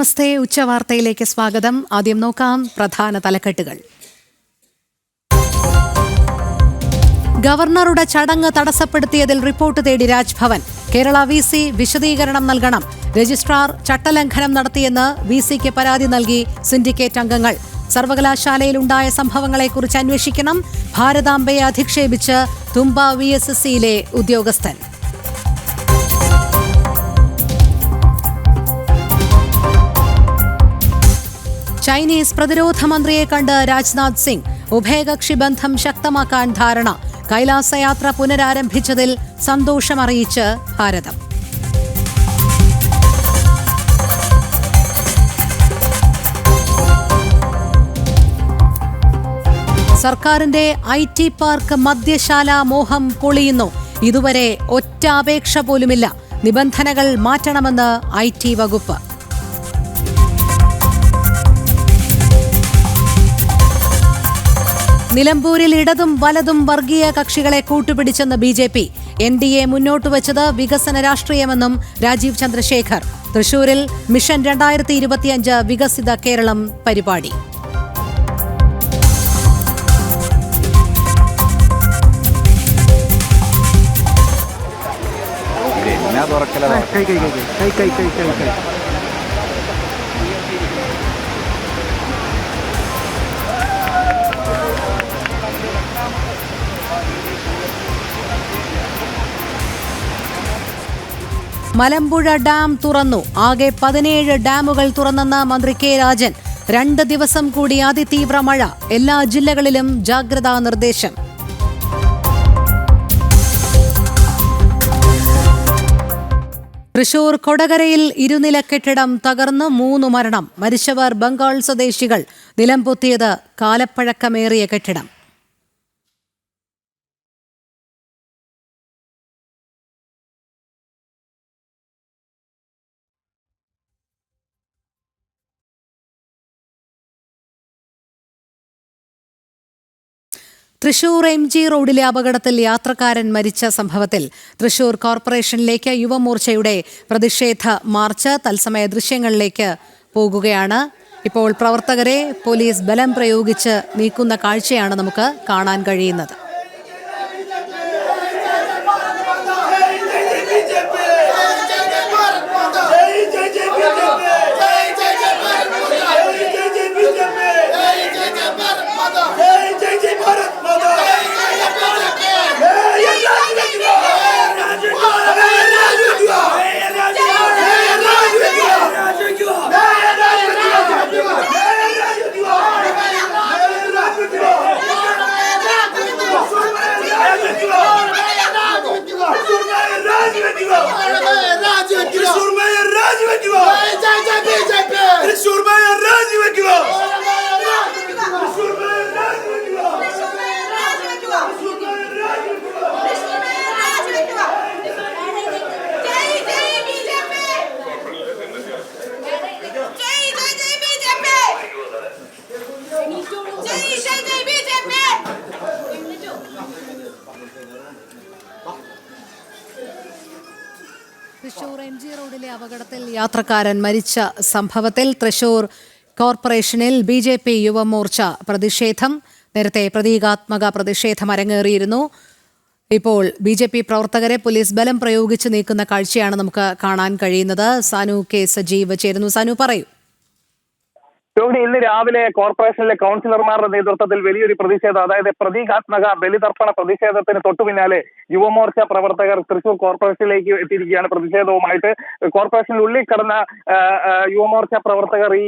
നമസ്തേ, ഉച്ചവാർത്തയിലേക്ക് സ്വാഗതം. ആദ്യം നോക്കാം പ്രധാന തലക്കെട്ടുകൾ. ഗവർണറുടെ ചടങ്ങ് തടസ്സപ്പെടുത്തിയതിൽ റിപ്പോർട്ട് തേടി രാജ്ഭവൻ. കേരള VC വിശദീകരണം നൽകണം. രജിസ്ട്രാർ ചട്ടലംഘനം നടത്തിയെന്ന് VCക്ക് പരാതി നൽകി സിൻഡിക്കേറ്റ് അംഗങ്ങൾ. സർവകലാശാലയിലുണ്ടായ സംഭവങ്ങളെക്കുറിച്ച് അന്വേഷിക്കണം. ഭാരതാംബയെ അധിക്ഷേപിച്ച് തുമ്പ VSSCയിലെ ഉദ്യോഗസ്ഥൻ. ചൈനീസ് പ്രതിരോധ മന്ത്രിയെ കണ്ട് രാജ്നാഥ് സിംഗ്. ഉഭയകക്ഷി ബന്ധം ശക്തമാക്കാൻ ധാരണ. കൈലാസയാത്ര പുനരാരംഭിച്ചതിൽ സന്തോഷമറിയിച്ച് ഭാരതം. സർക്കാരിന്റെ IT പാർക്ക് മദ്യശാല മോഹം പൊളിയുന്നു. ഇതുവരെ ഒറ്റ അപേക്ഷ പോലുമില്ല. നിബന്ധനകൾ മാറ്റണമെന്ന് IT വകുപ്പ്. നിലമ്പൂരിൽ ഇടതും വലതും വർഗീയ കക്ഷികളെ കൂട്ടുപിടിച്ചെന്ന് BJP. NDA മുന്നോട്ടുവച്ചത് വികസന രാഷ്ട്രീയമെന്നും രാജീവ് ചന്ദ്രശേഖർ. തൃശൂരിൽ മിഷൻ 2025 വികസിത കേരളം പരിപാടി. മലമ്പുഴ ഡാം തുറന്നു. ആകെ 17 ഡാമുകൾ തുറന്നെന്ന് മന്ത്രി K. രാജൻ. 2 ദിവസം കൂടി അതിതീവ്ര മഴ. എല്ലാ ജില്ലകളിലും ജാഗ്രതാ നിർദ്ദേശം. തൃശൂർ കൊടകരയിൽ ഇരുനില കെട്ടിടം തകർന്ന് 3 മരണം. മരിച്ചവർ ബംഗാൾ സ്വദേശികൾ. നിലംപൊത്തിയത് കാലപ്പഴക്കമേറിയ കെട്ടിടം. തൃശൂർ MG റോഡിലെ അപകടത്തിൽ യാത്രക്കാരൻ മരിച്ച സംഭവത്തിൽ തൃശൂർ കോർപ്പറേഷനിലേക്ക് യുവമോർച്ചയുടെ പ്രതിഷേധ മാർച്ച് തത്സമയ ദൃശ്യങ്ങളിലേക്ക് പോകുകയാണ്. ഇപ്പോൾ പ്രവർത്തകരെ പോലീസ് ബലം പ്രയോഗിച്ച് നീക്കുന്ന കാഴ്ചയാണ് നമുക്ക് കാണാൻ കഴിയുന്നത്. തൃശൂർ MG റോഡിലെ അപകടത്തിൽ യാത്രക്കാരൻ മരിച്ച സംഭവത്തിൽ തൃശൂർ കോർപ്പറേഷനിൽ BJP യുവമോർച്ച പ്രതിഷേധം. നേരത്തെ പ്രതീകാത്മക പ്രതിഷേധം അരങ്ങേറിയിരുന്നു. ഇപ്പോൾ BJP പ്രവർത്തകരെ പോലീസ് ബലം പ്രയോഗിച്ച് നീക്കുന്ന കാഴ്ചയാണ് നമുക്ക് കാണാൻ കഴിയുന്നത്. സാനു K. സജീവ് ചേരുന്നു. സാനു, പറയൂ. ഇന്ന് രാവിലെ കോർപ്പറേഷനിലെ കൗൺസിലർമാരുടെ നേതൃത്വത്തിൽ വലിയൊരു പ്രതിഷേധം, അതായത് പ്രതീകാത്മക ബലിതർപ്പണ പ്രതിഷേധത്തിന് തൊട്ടു പിന്നാലെ യുവമോർച്ച പ്രവർത്തകർ തൃശൂർ കോർപ്പറേഷനിലേക്ക് എത്തിയിരിക്കുകയാണ് പ്രതിഷേധവുമായിട്ട്. കോർപ്പറേഷനുള്ളിൽ കടന്ന യുവമോർച്ച പ്രവർത്തകർ ഈ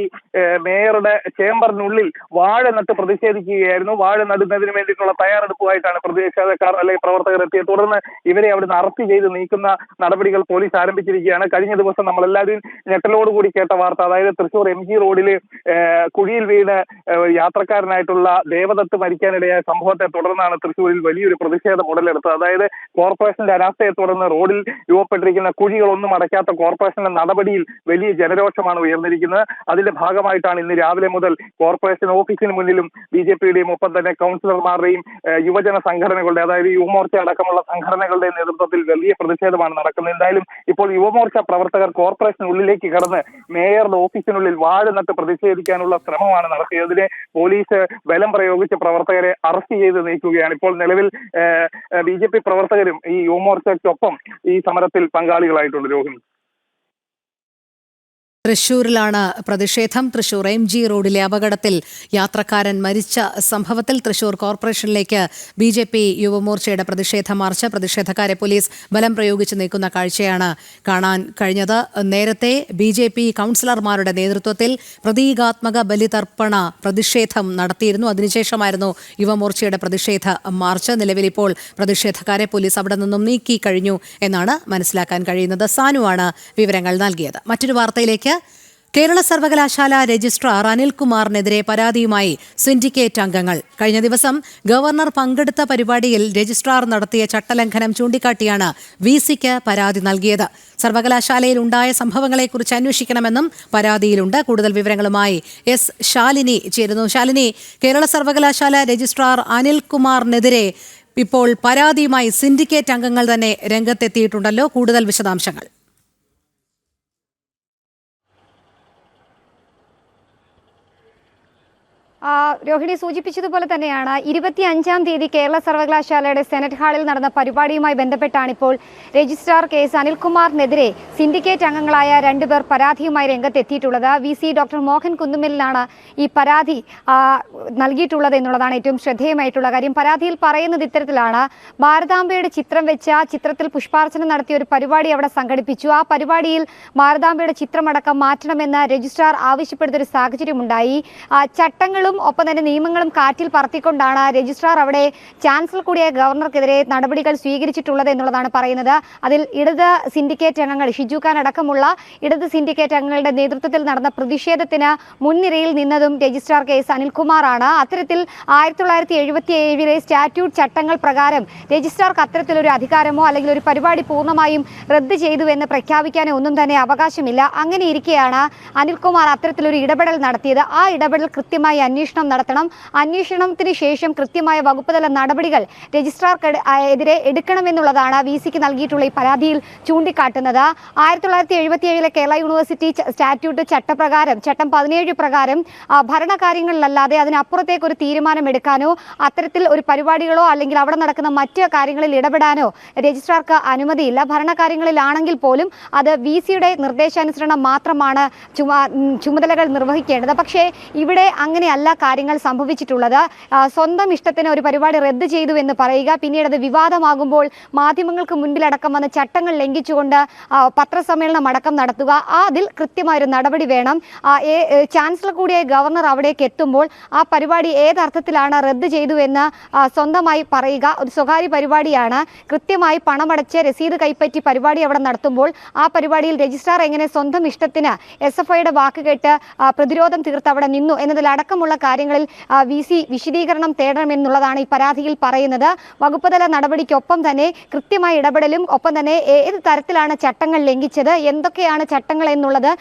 മേയറുടെ ചേംബറിനുള്ളിൽ വാഴ നട്ട് പ്രതിഷേധിക്കുകയായിരുന്നു. വാഴ നടുന്നതിന് വേണ്ടിയിട്ടുള്ള തയ്യാറെടുപ്പുമായിട്ടാണ് പ്രതിഷേധക്കാർ അല്ലെങ്കിൽ പ്രവർത്തകർ എത്തിയത്. തുടർന്ന് ഇവരെ അവിടുന്ന് അറസ്റ്റ് ചെയ്ത് നീക്കുന്ന നടപടികൾ പോലീസ് ആരംഭിച്ചിരിക്കുകയാണ്. കഴിഞ്ഞ ദിവസം നമ്മളെല്ലാവരും ഞെട്ടലോടുകൂടി കേട്ട വാർത്ത, അതായത് തൃശൂർ MG റോഡില് കുഴിയിൽ വീണ് യാത്രക്കാരനായിട്ടുള്ള ദേവദത്ത് മരിക്കാനിടയായ സംഭവത്തെ തുടർന്നാണ് തൃശ്ശൂരിൽ വലിയൊരു പ്രതിഷേധം ഉടലെടുത്തത്. അതായത് കോർപ്പറേഷന്റെ അനാസ്ഥയെ തുടർന്ന് റോഡിൽ രൂപപ്പെട്ടിരിക്കുന്ന കുഴികളൊന്നും അടയ്ക്കാത്ത കോർപ്പറേഷന്റെ നടപടിയിൽ വലിയ ജനരോഷമാണ് ഉയർന്നിരിക്കുന്നത്. അതിന്റെ ഭാഗമായിട്ടാണ് ഇന്ന് രാവിലെ മുതൽ കോർപ്പറേഷൻ ഓഫീസിന് മുന്നിലും BJPയുടെയും ഒപ്പം തന്നെ കൗൺസിലർമാരുടെയും യുവജന സംഘടനകളുടെ, അതായത് യുവമോർച്ച അടക്കമുള്ള സംഘടനകളുടെ നേതൃത്വത്തിൽ വലിയ പ്രതിഷേധമാണ് നടക്കുന്നത്. എന്തായാലും ഇപ്പോൾ യുവമോർച്ച പ്രവർത്തകർ കോർപ്പറേഷനുള്ളിലേക്ക് കടന്ന് മേയറുടെ ഓഫീസിനുള്ളിൽ വാഴ നട്ട് പ്രതിഷേധിക്കാനുള്ള ശ്രമമാണ് നടത്തിയത്. അതിനെ പോലീസ് ബലം പ്രയോഗിച്ച് പ്രവർത്തകരെ അറസ്റ്റ് ചെയ്ത് നീക്കുകയാണ്. ഇപ്പോൾ നിലവിൽ BJP പ്രവർത്തകരും ഈ യുവമോർച്ചയ്ക്കൊപ്പം ഈ സമരത്തിൽ പങ്കാളികളായിട്ടുണ്ട്. രോഹിണി, തൃശൂരിലാണ് പ്രതിഷേധം. തൃശൂർ MG റോഡിലെ അപകടത്തിൽ യാത്രക്കാരൻ മരിച്ച സംഭവത്തിൽ തൃശൂർ കോർപ്പറേഷനിലേക്ക് BJP യുവമോർച്ചയുടെ പ്രതിഷേധ മാർച്ച്, പ്രതിഷേധക്കാരെ പോലീസ് ബലം പ്രയോഗിച്ച് നീക്കുന്ന കാഴ്ചയാണ് കാണാൻ കഴിഞ്ഞത്. നേരത്തെ BJP കൗൺസിലർമാരുടെ നേതൃത്വത്തിൽ പ്രതീകാത്മക ബലിതർപ്പണ പ്രതിഷേധം നടത്തിയിരുന്നു. അതിനുശേഷമായിരുന്നു യുവമോർച്ചയുടെ പ്രതിഷേധ മാർച്ച്. നിലവിൽ ഇപ്പോൾ പ്രതിഷേധക്കാരെ പോലീസ് അവിടെ നിന്നും നീക്കി കഴിഞ്ഞു എന്നാണ് മനസ്സിലാക്കാൻ കഴിയുന്നത്. സാനുവാണ് വിവരങ്ങൾ നൽകിയത്. മറ്റൊരു വാർത്തയിലേക്ക്. കേരള സർവകലാശാല രജിസ്ട്രാർ അനിൽകുമാറിനെതിരെ പരാതിയുമായി സിൻഡിക്കേറ്റ് അംഗങ്ങൾ. കഴിഞ്ഞ ദിവസം ഗവർണർ പങ്കെടുത്ത പരിപാടിയിൽ രജിസ്ട്രാർ നടത്തിയ ചട്ടലംഘനം ചൂണ്ടിക്കാട്ടിയാണ് VCക്ക് പരാതി നൽകിയത്. സർവകലാശാലയിൽ ഉണ്ടായ സംഭവങ്ങളെക്കുറിച്ച് അന്വേഷിക്കണമെന്നും പരാതിയിലുണ്ട്. കൂടുതൽ വിവരങ്ങളുമായി S. ശാലിനി ചേരുന്നു. ശാലിനി, കേരള സർവകലാശാല രജിസ്ട്രാർ അനിൽകുമാറിനെതിരെ ഇപ്പോൾ പരാതിയുമായി സിൻഡിക്കേറ്റ് അംഗങ്ങൾ തന്നെ രംഗത്തെത്തിയിട്ടുണ്ടല്ലോ. കൂടുതൽ വിശദാംശങ്ങൾ. രോഹിണി സൂചിപ്പിച്ചതുപോലെ തന്നെയാണ് 25-ാം തീയതി കേരള സർവകലാശാലയുടെ സെനറ്റ് ഹാളിൽ നടന്ന പരിപാടിയുമായി ബന്ധപ്പെട്ടാണ് ഇപ്പോൾ രജിസ്ട്രാർ KS അനിൽകുമാറിനെതിരെ സിൻഡിക്കേറ്റ് അംഗങ്ങളായ 2 പേർ പരാതിയുമായി രംഗത്തെത്തിയിട്ടുള്ളത്. VC ഡോക്ടർ മോഹൻ കുന്നുമ്മലിനാണ് ഈ പരാതി നൽകിയിട്ടുള്ളത് എന്നുള്ളതാണ് ഏറ്റവും ശ്രദ്ധേയമായിട്ടുള്ള കാര്യം. പരാതിയിൽ പറയുന്നത് ഇത്തരത്തിലാണ്: ഭാരതാംബയുടെ ചിത്രം വെച്ച ചിത്രത്തിൽ പുഷ്പാർച്ചന നടത്തിയ ഒരു പരിപാടി അവിടെ സംഘടിപ്പിച്ചു. ആ പരിപാടിയിൽ ഭാരതാംബയുടെ ചിത്രമടക്കം മാറ്റണമെന്ന് രജിസ്ട്രാർ ആവശ്യപ്പെടുന്ന ഒരു സാഹചര്യമുണ്ടായി. ചട്ടങ്ങളും ഒപ്പം തന്നെ നിയമങ്ങളും കാറ്റിൽ പറത്തിക്കൊണ്ടാണ് രജിസ്ട്രാർ അവിടെ ചാൻസലർ കൂടിയ ഗവർണർക്കെതിരെ നടപടികൾ സ്വീകരിച്ചിട്ടുള്ളത് എന്നുള്ളതാണ് പറയുന്നത്. അതിൽ ഇടത് സിൻഡിക്കേറ്റ് അംഗങ്ങൾ, ഷിജു ഖാൻ അടക്കമുള്ള ഇടത് സിൻഡിക്കേറ്റ് അംഗങ്ങളുടെ നേതൃത്വത്തിൽ നടന്ന പ്രതിഷേധത്തിന് മുൻനിരയിൽ നിന്നതും രജിസ്ട്രാർ KS അനിൽകുമാറാണ്. അത്തരത്തിൽ 1977 സ്റ്റാറ്റ്യൂട്ട് ചട്ടങ്ങൾ പ്രകാരം രജിസ്ട്രാർക്ക് അത്തരത്തിലൊരു അധികാരമോ അല്ലെങ്കിൽ ഒരു പരിപാടി പൂർണ്ണമായും റദ്ദ് ചെയ്തു എന്ന് പ്രഖ്യാപിക്കാനോ ഒന്നും തന്നെ അവകാശമില്ല. അങ്ങനെ ഇരിക്കെയാണ് അനിൽകുമാർ അത്തരത്തിലൊരു ഇടപെടൽ നടത്തിയത്. ആ ഇടപെടൽ കൃത്യമായി അന്വേഷണം നടത്തണം. അന്വേഷണത്തിന് ശേഷം കൃത്യമായ വകുപ്പ് തല നടപടികൾ രജിസ്ട്രാർക്കെതിരെ എടുക്കണമെന്നുള്ളതാണ് VCക്ക് നൽകിയിട്ടുള്ള ഈ പരാതിയിൽ ചൂണ്ടിക്കാട്ടുന്നത്. 1977 കേരള യൂണിവേഴ്സിറ്റി സ്റ്റാറ്റ്യൂട്ട് ചട്ടം 17 പ്രകാരം ഭരണകാര്യങ്ങളിലല്ലാതെ അതിനപ്പുറത്തേക്ക് ഒരു തീരുമാനം എടുക്കാനോ അത്തരത്തിൽ ഒരു പരിപാടികളോ അല്ലെങ്കിൽ അവിടെ നടക്കുന്ന മറ്റ് കാര്യങ്ങളിൽ ഇടപെടാനോ രജിസ്ട്രാർക്ക് അനുമതിയില്ല. ഭരണകാര്യങ്ങളിലാണെങ്കിൽ പോലും അത് VCയുടെ നിർദ്ദേശാനുസരണം മാത്രമാണ് ചുമതലകൾ നിർവഹിക്കേണ്ടത്. പക്ഷേ ഇവിടെ അങ്ങനെയല്ല കാര്യങ്ങൾ സംഭവിച്ചിട്ടുള്ളത്. സ്വന്തം ഇഷ്ടത്തിന് ഒരു പരിപാടി റദ്ദ് ചെയ്തു എന്ന് പറയുക, പിന്നീട് അത് വിവാദമാകുമ്പോൾ മാധ്യമങ്ങൾക്ക് മുൻപിലടക്കം വന്ന് ചട്ടങ്ങൾ ലംഘിച്ചുകൊണ്ട് പത്രസമ്മേളനം അടക്കം നടത്തുക, അതിൽ കൃത്യമായൊരു നടപടി വേണം. ചാൻസലർ കൂടിയായ ഗവർണർ അവിടേക്ക് എത്തുമ്പോൾ ആ പരിപാടി ഏതർത്ഥത്തിലാണ് റദ്ദ് ചെയ്തു എന്ന് സ്വന്തമായി പറയുക. ഒരു സ്വകാര്യ പരിപാടിയാണ്. കൃത്യമായി പണമടച്ച് രസീത് കൈപ്പറ്റി പരിപാടി അവിടെ നടത്തുമ്പോൾ ആ പരിപാടിയിൽ രജിസ്ട്രാർ എങ്ങനെ സ്വന്തം ഇഷ്ടത്തിന് SFIയുടെ വാക്ക് കേട്ട് പ്രതിരോധം തീർത്ത് അവിടെ നിന്നു എന്നതിലടക്കമുള്ള കാര്യങ്ങളിൽ VC വിശദീകരണം തേടണമെന്നുള്ളതാണ് ഈ പരാതിയിൽ പറയുന്നത്. വകുപ്പുതല നടപടിക്കൊപ്പം തന്നെ കൃത്യമായ ഇടപെടലും ഒപ്പം തന്നെ ഏത് തരത്തിലാണ് ചട്ടങ്ങൾ ലംഘിച്ചത്, എന്തൊക്കെയാണ് ചട്ടങ്ങൾ എന്നുള്ളത്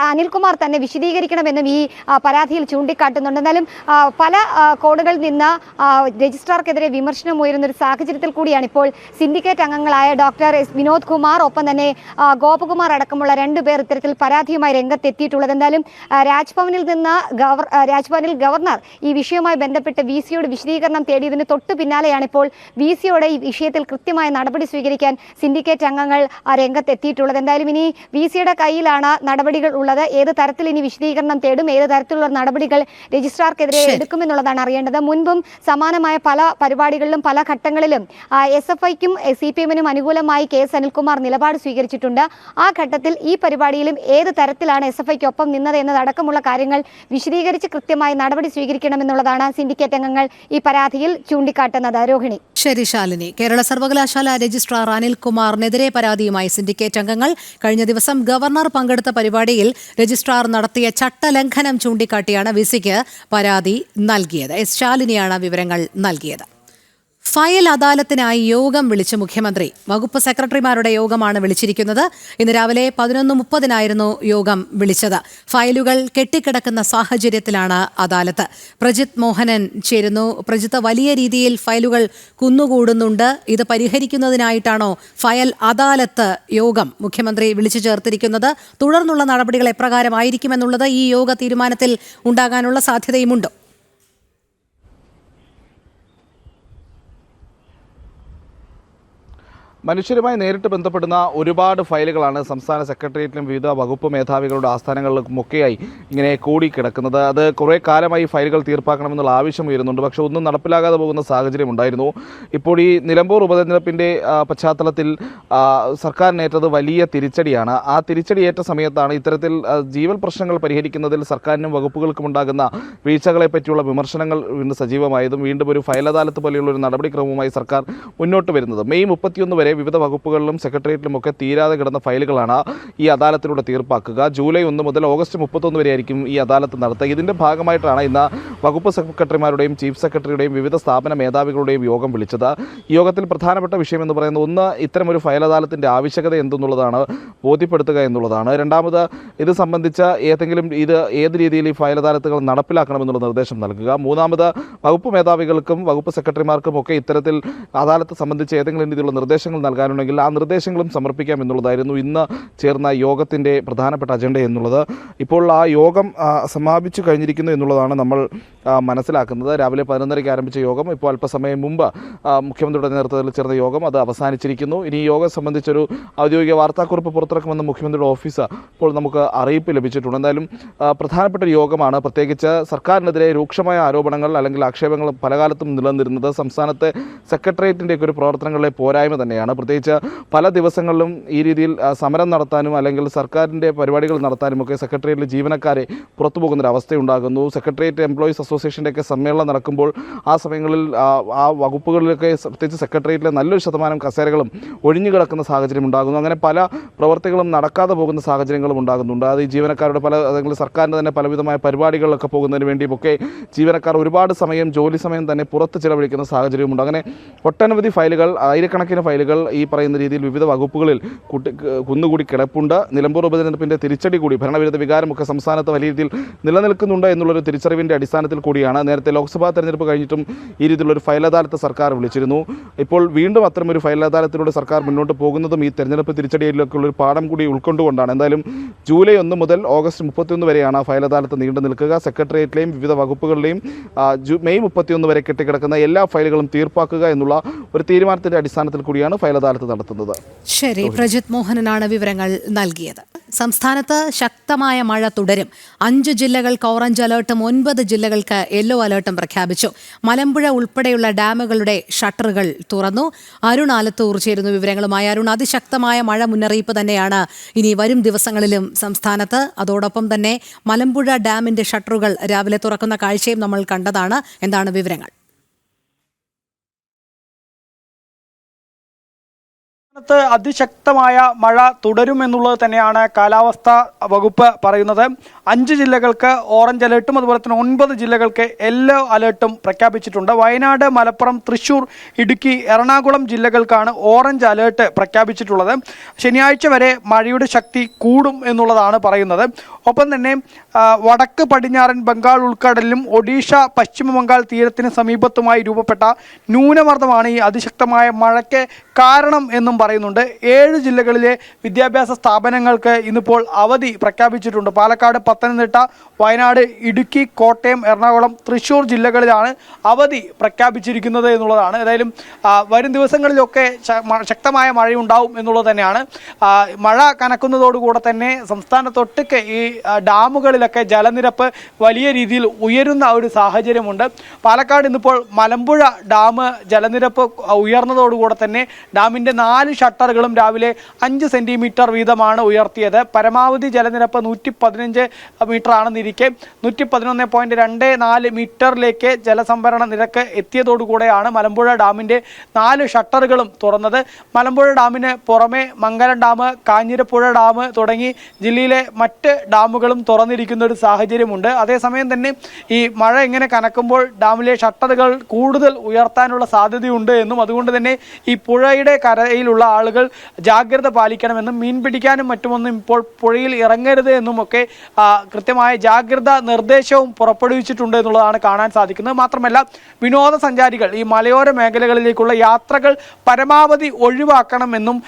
അനിൽകുമാർ തന്നെ വിശദീകരിക്കണമെന്നും ഈ പരാതിയിൽ ചൂണ്ടിക്കാട്ടുന്നുണ്ട്. എന്നാലും പല കോണുകളിൽ നിന്ന് രജിസ്ട്രാർക്കെതിരെ വിമർശനം ഉയരുന്ന ഒരു സാഹചര്യത്തിൽ കൂടിയാണ് ഇപ്പോൾ സിൻഡിക്കേറ്റ് അംഗങ്ങളായ ഡോക്ടർ S. വിനോദ് കുമാർ ഒപ്പം തന്നെ ഗോപകുമാർ അടക്കമുള്ള 2 പേർ ഇത്തരത്തിൽ പരാതിയുമായി രംഗത്തെത്തിയിട്ടുള്ളത്. എന്തായാലും രാജ്ഭവനിൽ ഗവർണർ ഈ വിഷയവുമായി ബന്ധപ്പെട്ട് VCയോട് വിശദീകരണം തേടിയതിന് തൊട്ടു പിന്നാലെയാണ് ഇപ്പോൾ VCയോട് ഈ വിഷയത്തിൽ കൃത്യമായ നടപടി സ്വീകരിക്കാൻ സിൻഡിക്കേറ്റ് അംഗങ്ങൾ രംഗത്തെത്തിയിട്ടുള്ളത്. എന്തായാലും ഇനി VCയുടെ കയ്യിലാണ് നടപടികൾ ഉള്ളത്. ഏത് തരത്തിൽ ഇനി വിശദീകരണം തേടും, ഏത് തരത്തിലുള്ള നടപടികൾ രജിസ്ട്രാർക്കെതിരെ എടുക്കുമെന്നുള്ളതാണ് അറിയേണ്ടത്. മുൻപും സമാനമായ പല പരിപാടികളിലും പല ഘട്ടങ്ങളിലും SFIക്കും CPMനും അനുകൂലമായി KS അനിൽകുമാർ നിലപാട് സ്വീകരിച്ചിട്ടുണ്ട്. ആ ഘട്ടത്തിൽ ഈ പരിപാടിയിലും ഏത് തരത്തിലാണ് SFIക്കൊപ്പം നിന്നത് എന്നതടക്കമുള്ള കാര്യങ്ങൾ വിശദീകരിച്ച് കൃത്യമായി നടപടി സ്വീകരിക്കണമെന്നുള്ളതാണ് സിൻഡിക്കേറ്റ് അംഗങ്ങൾ ഈ പരാതിയിൽ ചൂണ്ടിക്കാട്ടുന്നത്. രോഹിണി. ശരി ശാലിനി. കേരള സർവകലാശാല രജിസ്ട്രാർ അനിൽകുമാറിനെതിരെ പരാതിയുമായി സിൻഡിക്കേറ്റ് അംഗങ്ങൾ. കഴിഞ്ഞ ദിവസം ഗവർണർ പങ്കെടുത്ത പരിപാടിയിൽ രജിസ്ട്രാർ നടത്തിയ ചട്ടലംഘനം ചൂണ്ടിക്കാട്ടിയാണ് VCക്ക് പരാതി നൽകിയത്. S. ശാലിനിയാണ് വിവരങ്ങൾ നൽകിയത്. ഫയൽ അദാലത്തിനായി യോഗം വിളിച്ച് മുഖ്യമന്ത്രി. വകുപ്പ് സെക്രട്ടറിമാരുടെ യോഗമാണ് വിളിച്ചിരിക്കുന്നത്. ഇന്ന് രാവിലെ 11:30 യോഗം വിളിച്ചത്. ഫയലുകൾ കെട്ടിക്കിടക്കുന്ന സാഹചര്യത്തിലാണ് അദാലത്ത്. പ്രജിത് മോഹനൻ ചേരുന്നു. പ്രജിത്ത്, വലിയ രീതിയിൽ ഫയലുകൾ കുന്നുകൂടുന്നുണ്ട്. ഇത് പരിഹരിക്കുന്നതിനായിട്ടാണോ ഫയൽ അദാലത്ത് യോഗം മുഖ്യമന്ത്രി വിളിച്ചു ചേർത്തിരിക്കുന്നത്? തുടർന്നുള്ള നടപടികൾ എപ്രകാരമായിരിക്കുമെന്നുള്ളത് ഈ യോഗ തീരുമാനത്തിൽ ഉണ്ടാകാനുള്ള സാധ്യതയുമുണ്ടോ? മനുഷ്യരുമായി നേരിട്ട് ബന്ധപ്പെടുന്ന ഒരുപാട് ഫയലുകളാണ് സംസ്ഥാന സെക്രട്ടേറിയറ്റിലും വിവിധ വകുപ്പ് മേധാവികളുടെ ആസ്ഥാനങ്ങളിലുമൊക്കെയായി ഇങ്ങനെ കൂടിക്കിടക്കുന്നത്. അത് കുറേ കാലമായി ഫയലുകൾ തീർപ്പാക്കണമെന്നുള്ള ആവശ്യം ഉയരുന്നുണ്ട്. പക്ഷേ ഒന്നും നടപ്പിലാകാതെ പോകുന്ന സാഹചര്യം ഉണ്ടായിരുന്നു. ഇപ്പോൾ ഈ നിലമ്പൂർ ഉപതെരഞ്ഞെടുപ്പിൻ്റെ പശ്ചാത്തലത്തിൽ സർക്കാരിനേറ്റത് വലിയ തിരിച്ചടിയാണ്. ആ തിരിച്ചടിയേറ്റ സമയത്താണ് ഇത്തരത്തിൽ ജീവൽ പ്രശ്നങ്ങൾ പരിഹരിക്കുന്നതിൽ സർക്കാരിനും വകുപ്പുകൾക്കും ഉണ്ടാകുന്ന വീഴ്ചകളെ പറ്റിയുള്ള വിമർശനങ്ങൾ വീണ്ടും സജീവമായതും വീണ്ടും ഒരു ഫയൽ അദാലത്ത് പോലെയുള്ള ഒരു നടപടിക്രമവുമായി സർക്കാർ മുന്നോട്ട് വരുന്നത്. മെയ് 31 വരെ വിവിധ വകുപ്പുകളിലും സെക്രട്ടേറിയറ്റിലുമൊക്കെ തീരാതെ കിടന്ന ഫയലുകളാണ് ഈ അദാലത്തിലൂടെ തീർപ്പാക്കുക. ജൂലൈ 1 മുതൽ ഓഗസ്റ്റ് 31 വരെ ആയിരിക്കും ഈ അദാലത്ത് നടത്തുക. ഇതിന്റെ ഭാഗമായിട്ടാണ് ഇന്ന് വകുപ്പ് സെക്രട്ടറിമാരുടെയും ചീഫ് സെക്രട്ടറിയുടെയും വിവിധ സ്ഥാപന മേധാവികളുടെയും യോഗം വിളിച്ചത്. ഈ യോഗത്തിൽ പ്രധാനപ്പെട്ട വിഷയം എന്ന് പറയുന്നത് ഒന്ന്, ഇത്തരമൊരു ഫയൽ അദാലത്തിന്റെ ആവശ്യകത എന്തെന്നുള്ളതാണ് ബോധ്യപ്പെടുത്തുക എന്നുള്ളതാണ്. രണ്ടാമത്, ഇത് സംബന്ധിച്ച ഏത് രീതിയിൽ ഈ ഫയൽ അദാലത്തുകൾ നടപ്പിലാക്കണമെന്നുള്ള നിർദ്ദേശം നൽകുക. മൂന്നാമത്, വകുപ്പ് മേധാവികൾക്കും വകുപ്പ് സെക്രട്ടറിമാർക്കും ഒക്കെ ഇത്തരത്തിൽ അദാലത്ത് സംബന്ധിച്ച് ഏതെങ്കിലും രീതിയിലുള്ള നിർദ്ദേശങ്ങൾ നൽകാനുണ്ടെങ്കിൽ ആ നിർദ്ദേശങ്ങളും സമർപ്പിക്കാം എന്നുള്ളതായിരുന്നു ഇന്ന് ചേർന്ന യോഗത്തിൻ്റെ പ്രധാനപ്പെട്ട അജണ്ട എന്നുള്ളത്. ഇപ്പോൾ ആ യോഗം സമാപിച്ചു കഴിഞ്ഞിരിക്കുന്നു എന്നുള്ളതാണ് നമ്മൾ മനസ്സിലാക്കുന്നത്. രാവിലെ 11:30 ആരംഭിച്ച യോഗം ഇപ്പോൾ അല്പസമയം മുമ്പ് മുഖ്യമന്ത്രിയുടെ നേതൃത്വത്തിൽ ചേർന്ന യോഗം അത് അവസാനിച്ചിരിക്കുന്നു. ഇനി ഈ യോഗം സംബന്ധിച്ചൊരു ഔദ്യോഗിക വാർത്താക്കുറിപ്പ് പുറത്തിറക്കുമെന്ന് മുഖ്യമന്ത്രിയുടെ ഓഫീസ് ഇപ്പോൾ നമുക്ക് അറിയിപ്പ് ലഭിച്ചിട്ടുണ്ട്. എന്തായാലും പ്രധാനപ്പെട്ട ഒരു യോഗമാണ്. പ്രത്യേകിച്ച് സർക്കാരിനെതിരെ രൂക്ഷമായ ആരോപണങ്ങൾ അല്ലെങ്കിൽ ആക്ഷേപങ്ങൾ പല കാലത്തും നിലനിന്നിരുന്നത് സംസ്ഥാനത്തെ സെക്രട്ടേറിയറ്റിൻ്റെയൊക്കെ ഒരു പ്രവർത്തനങ്ങളിലെ പോരായ്മ തന്നെയാണ്. പ്രത്യേകിച്ച് പല ദിവസങ്ങളിലും ഈ രീതിയിൽ സമരം നടത്താനും അല്ലെങ്കിൽ സർക്കാരിൻ്റെ പരിപാടികൾ നടത്താനും ഒക്കെ സെക്രട്ടേറിയറ്റിലെ ജീവനക്കാരെ പുറത്തു പോകുന്നൊരവസ്ഥയുണ്ടാകുന്നു. സെക്രട്ടേറിയറ്റ് എംപ്ലോയീസ് അസോസിയേഷൻ്റെയൊക്കെ സമ്മേളനം നടക്കുമ്പോൾ ആ സമയങ്ങളിൽ ആ വകുപ്പുകളിലൊക്കെ പ്രത്യേകിച്ച് സെക്രട്ടേറിയറ്റിലെ നല്ലൊരു ശതമാനം കസേരകളും ഒഴിഞ്ഞു കിടക്കുന്ന സാഹചര്യം ഉണ്ടാകുന്നു. അങ്ങനെ പല പ്രവർത്തികളും നടക്കാതെ പോകുന്ന സാഹചര്യങ്ങളും ഉണ്ടാകുന്നുണ്ട്. അത് ഈ ജീവനക്കാരുടെ അല്ലെങ്കിൽ സർക്കാരിൻ്റെ തന്നെ പലവിധമായ പരിപാടികളിലൊക്കെ പോകുന്നതിന് വേണ്ടിയുമൊക്കെ ജീവനക്കാർ ഒരുപാട് സമയം ജോലി സമയം തന്നെ പുറത്ത് ചിലവഴിക്കുന്ന സാഹചര്യമുണ്ട്. അങ്ങനെ ഒട്ടനവധി ഫയലുകൾ, ആയിരക്കണക്കിന് ഫയലുകൾ ഈ പറയുന്ന രീതിയിൽ വിവിധ വകുപ്പുകളിൽ കുന്നുകൂടി കിടപ്പുണ്ട്. നിലമ്പൂർ ഉപതെരഞ്ഞെടുപ്പിൻ്റെ തിരിച്ചടി കൂടി, ഭരണവിരുദ്ധ വികാരമൊക്കെ സംസ്ഥാനത്ത് വലിയ രീതിയിൽ നിലനിൽക്കുന്നുണ്ട് എന്നുള്ളൊരു തിരിച്ചറിവിൻ്റെ അടിസ്ഥാനത്തിൽ കൂടിയാണ് നേരത്തെ ലോക്സഭാ തെരഞ്ഞെടുപ്പ് കഴിഞ്ഞിട്ടും ഈ രീതിയിലുള്ളൊരു ഫയൽ അദാലത്ത് സർക്കാർ വിളിച്ചിരുന്നു. ഇപ്പോൾ വീണ്ടും അത്തരമൊരു ഫയൽ അദാലത്തിലൂടെ സർക്കാർ മുന്നോട്ട് പോകുന്നതും ഈ തെരഞ്ഞെടുപ്പ് തിരിച്ചടിയിലേക്കുള്ളൊരു പാഠം കൂടി ഉൾക്കൊണ്ടുകൊണ്ടാണ്. എന്തായാലും ജൂലൈ 1 മുതൽ ഓഗസ്റ്റ് 31 വരെയാണ് ഫയൽ അദാലത്ത് നീണ്ടു നിൽക്കുക. സെക്രട്ടേറിയറ്റിലെയും വിവിധ വകുപ്പുകളിലെയും മെയ് 31 വരെ കെട്ടിക്കിടക്കുന്ന എല്ലാ ഫയലുകളും തീർപ്പാക്കുക എന്നുള്ള ഒരു തീരുമാനത്തിന്റെ അടിസ്ഥാനത്തിൽ കൂടിയാണ് ഫയൽ അദാലത്ത് നടത്തുന്നത്. ശരി, പ്രജിത് മോഹനനാണ് വിവരങ്ങൾ നൽകിയത്. സംസ്ഥാനത്ത് ശക്തമായ മഴ തുടരും. 5 ജില്ലകൾക്ക് ഓറഞ്ച് അലേർട്ടും 9 ജില്ലകൾക്ക് യെല്ലോ അലേർട്ടും പ്രഖ്യാപിച്ചു. മലമ്പുഴ ഉൾപ്പെടെയുള്ള ഡാമുകളുടെ ഷട്ടറുകൾ തുറന്നു. അരുൺ ആലത്തൂർ ചേരുന്നു വിവരങ്ങളുമായി. അരുൺ, അതിശക്തമായ മഴ മുന്നറിയിപ്പ് തന്നെയാണ് ഇനി വരും ദിവസങ്ങളിലും സംസ്ഥാനത്ത്. അതോടൊപ്പം തന്നെ മലമ്പുഴ ഡാമിന്റെ ഷട്ടറുകൾ രാവിലെ തുറക്കുന്ന കാഴ്ചയും നമ്മൾ കണ്ടതാണ്. എന്താണ് വിവരങ്ങൾ? അതിശക്തമായ മഴ തുടരുമെന്നുള്ളത് തന്നെയാണ് കാലാവസ്ഥാ വകുപ്പ് പറയുന്നത്. 5 ജില്ലകൾക്ക് ഓറഞ്ച് അലേർട്ടും അതുപോലെ തന്നെ 9 ജില്ലകൾക്ക് യെല്ലോ അലേർട്ടും പ്രഖ്യാപിച്ചിട്ടുണ്ട്. വയനാട്, മലപ്പുറം, തൃശൂർ, ഇടുക്കി, എറണാകുളം ജില്ലകൾക്കാണ് ഓറഞ്ച് അലേർട്ട് പ്രഖ്യാപിച്ചിട്ടുള്ളത്. ശനിയാഴ്ച വരെ മഴയുടെ ശക്തി കൂടും എന്നുള്ളതാണ് പറയുന്നത്. ഒപ്പം തന്നെ വടക്ക് പടിഞ്ഞാറൻ ബംഗാൾ ഉൾക്കടലിലും ഒഡീഷ, പശ്ചിമ ബംഗാൾ തീരത്തിന് സമീപത്തുമായി രൂപപ്പെട്ട ന്യൂനമർദ്ദമാണ് ഈ അതിശക്തമായ മഴയ്ക്ക് കാരണം എന്നും പറയുന്നുണ്ട്. 7 ജില്ലകളിലെ വിദ്യാഭ്യാസ സ്ഥാപനങ്ങൾക്ക് ഇന്നിപ്പോൾ അവധി പ്രഖ്യാപിച്ചിട്ടുണ്ട്. പാലക്കാട്, പത്തനംതിട്ട, വയനാട്, ഇടുക്കി, കോട്ടയം, എറണാകുളം, തൃശ്ശൂർ ജില്ലകളിലാണ് അവധി പ്രഖ്യാപിച്ചിരിക്കുന്നത് എന്നുള്ളതാണ്. ഏതായാലും വരും ദിവസങ്ങളിലൊക്കെ ശക്തമായ മഴയുണ്ടാവും എന്നുള്ളത് തന്നെയാണ്. മഴ കനക്കുന്നതോടുകൂടെ തന്നെ സംസ്ഥാനത്തൊട്ടുക്കെ ഈ ഡാമുകളിലൊക്കെ ജലനിരപ്പ് വലിയ രീതിയിൽ ഉയരുന്ന ഒരു സാഹചര്യമുണ്ട്. പാലക്കാട് ഇന്നിപ്പോൾ മലമ്പുഴ ഡാം ജലനിരപ്പ് ഉയർന്നതോടുകൂടെ തന്നെ ഡാമിൻ്റെ 4 ഷട്ടറുകളും രാവിലെ 5 സെൻറ്റിമീറ്റർ വീതമാണ് ഉയർത്തിയത്. പരമാവധി ജലനിരപ്പ് 115 മീറ്റർ ആണെന്നിരിക്കെ 111.24 മീറ്ററിലേക്ക് ജലസംഭരണ നിരക്ക് എത്തിയതോടുകൂടെയാണ് മലമ്പുഴ ഡാമിൻ്റെ 4 ഷട്ടറുകളും തുറന്നത്. മലമ്പുഴ ഡാമിന് പുറമെ മംഗലം ഡാം, കാഞ്ഞിരപ്പുഴ ഡാം തുടങ്ങി ജില്ലയിലെ മറ്റ് ഡാം ഡാമുകളും തുറന്നിരിക്കുന്ന ഒരു സാഹചര്യമുണ്ട്. അതേസമയം തന്നെ ഈ മഴ ഇങ്ങനെ കനക്കുമ്പോൾ ഡാമിലെ ഷട്ടറുകൾ കൂടുതൽ ഉയർത്താനുള്ള സാധ്യതയുണ്ട് എന്നും അതുകൊണ്ട് തന്നെ ഈ പുഴയുടെ കരയിലുള്ള ആളുകൾ ജാഗ്രത പാലിക്കണമെന്നും മീൻ പിടിക്കാനും മറ്റുമൊന്നും ഇപ്പോൾ പുഴയിൽ ഇറങ്ങരുത് എന്നുമൊക്കെ കൃത്യമായ ജാഗ്രതാ നിർദ്ദേശവും പുറപ്പെടുവിച്ചിട്ടുണ്ട് എന്നുള്ളതാണ് കാണാൻ സാധിക്കുന്നത്. മാത്രമല്ല വിനോദസഞ്ചാരികൾ ഈ മലയോര മേഖലകളിലേക്കുള്ള യാത്രകൾ പരമാവധി ഒഴിവാക്കണമെന്നും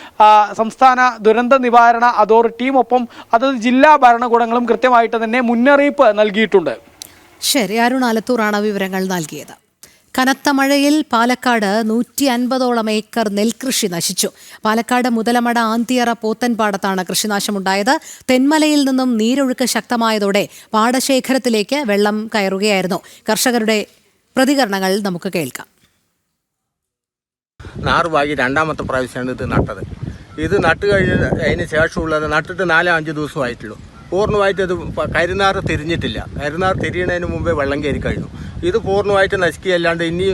സംസ്ഥാന ദുരന്ത നിവാരണ അതോറിറ്റിയും ഒപ്പം അതത് ജില്ലാ ഭരണകൂടങ്ങളും കൃത്യമായിട്ട് തന്നെ മുന്നറിയിപ്പ് നൽകിയിട്ടുണ്ട്. ശരി, അരുൺ ആലത്തൂറാണ് വിവരങ്ങൾ നൽകിയത്. കനത്ത മഴയിൽ പാലക്കാട് 150ഓളം ഏക്കർ നെൽകൃഷി നശിച്ചു. പാലക്കാട് മുതലമട ആന്തിയറ പോത്തൻപാടത്താണ് കൃഷിനാശമുണ്ടായത്. തെന്മലയിൽ നിന്നും നീരൊഴുക്ക് ശക്തമായതോടെ പാടശേഖരത്തിലേക്ക് വെള്ളം കയറുകയായിരുന്നു. കർഷകരുടെ പ്രതികരണങ്ങൾ നമുക്ക് കേൾക്കാം. നാറുവായി രണ്ടാമത്തെ പ്രാവശ്യമാണ് ഇത് നട്ടത്. ഇത് നട്ട് കഴിഞ്ഞ് അതിന് ശേഷമുള്ളത് നട്ടിട്ട് 4-5 ദിവസമായിട്ടുള്ളൂ. പൂർണ്ണമായിട്ട് അത് കരുനാറ് തിരിഞ്ഞിട്ടില്ല. കരുനാറ് തിരിയണതിന് മുമ്പേ വെള്ളം കയറി കഴിഞ്ഞു. ഇത് പൂർണ്ണമായിട്ട് നശിക്കുകയല്ലാണ്ട് ഇനി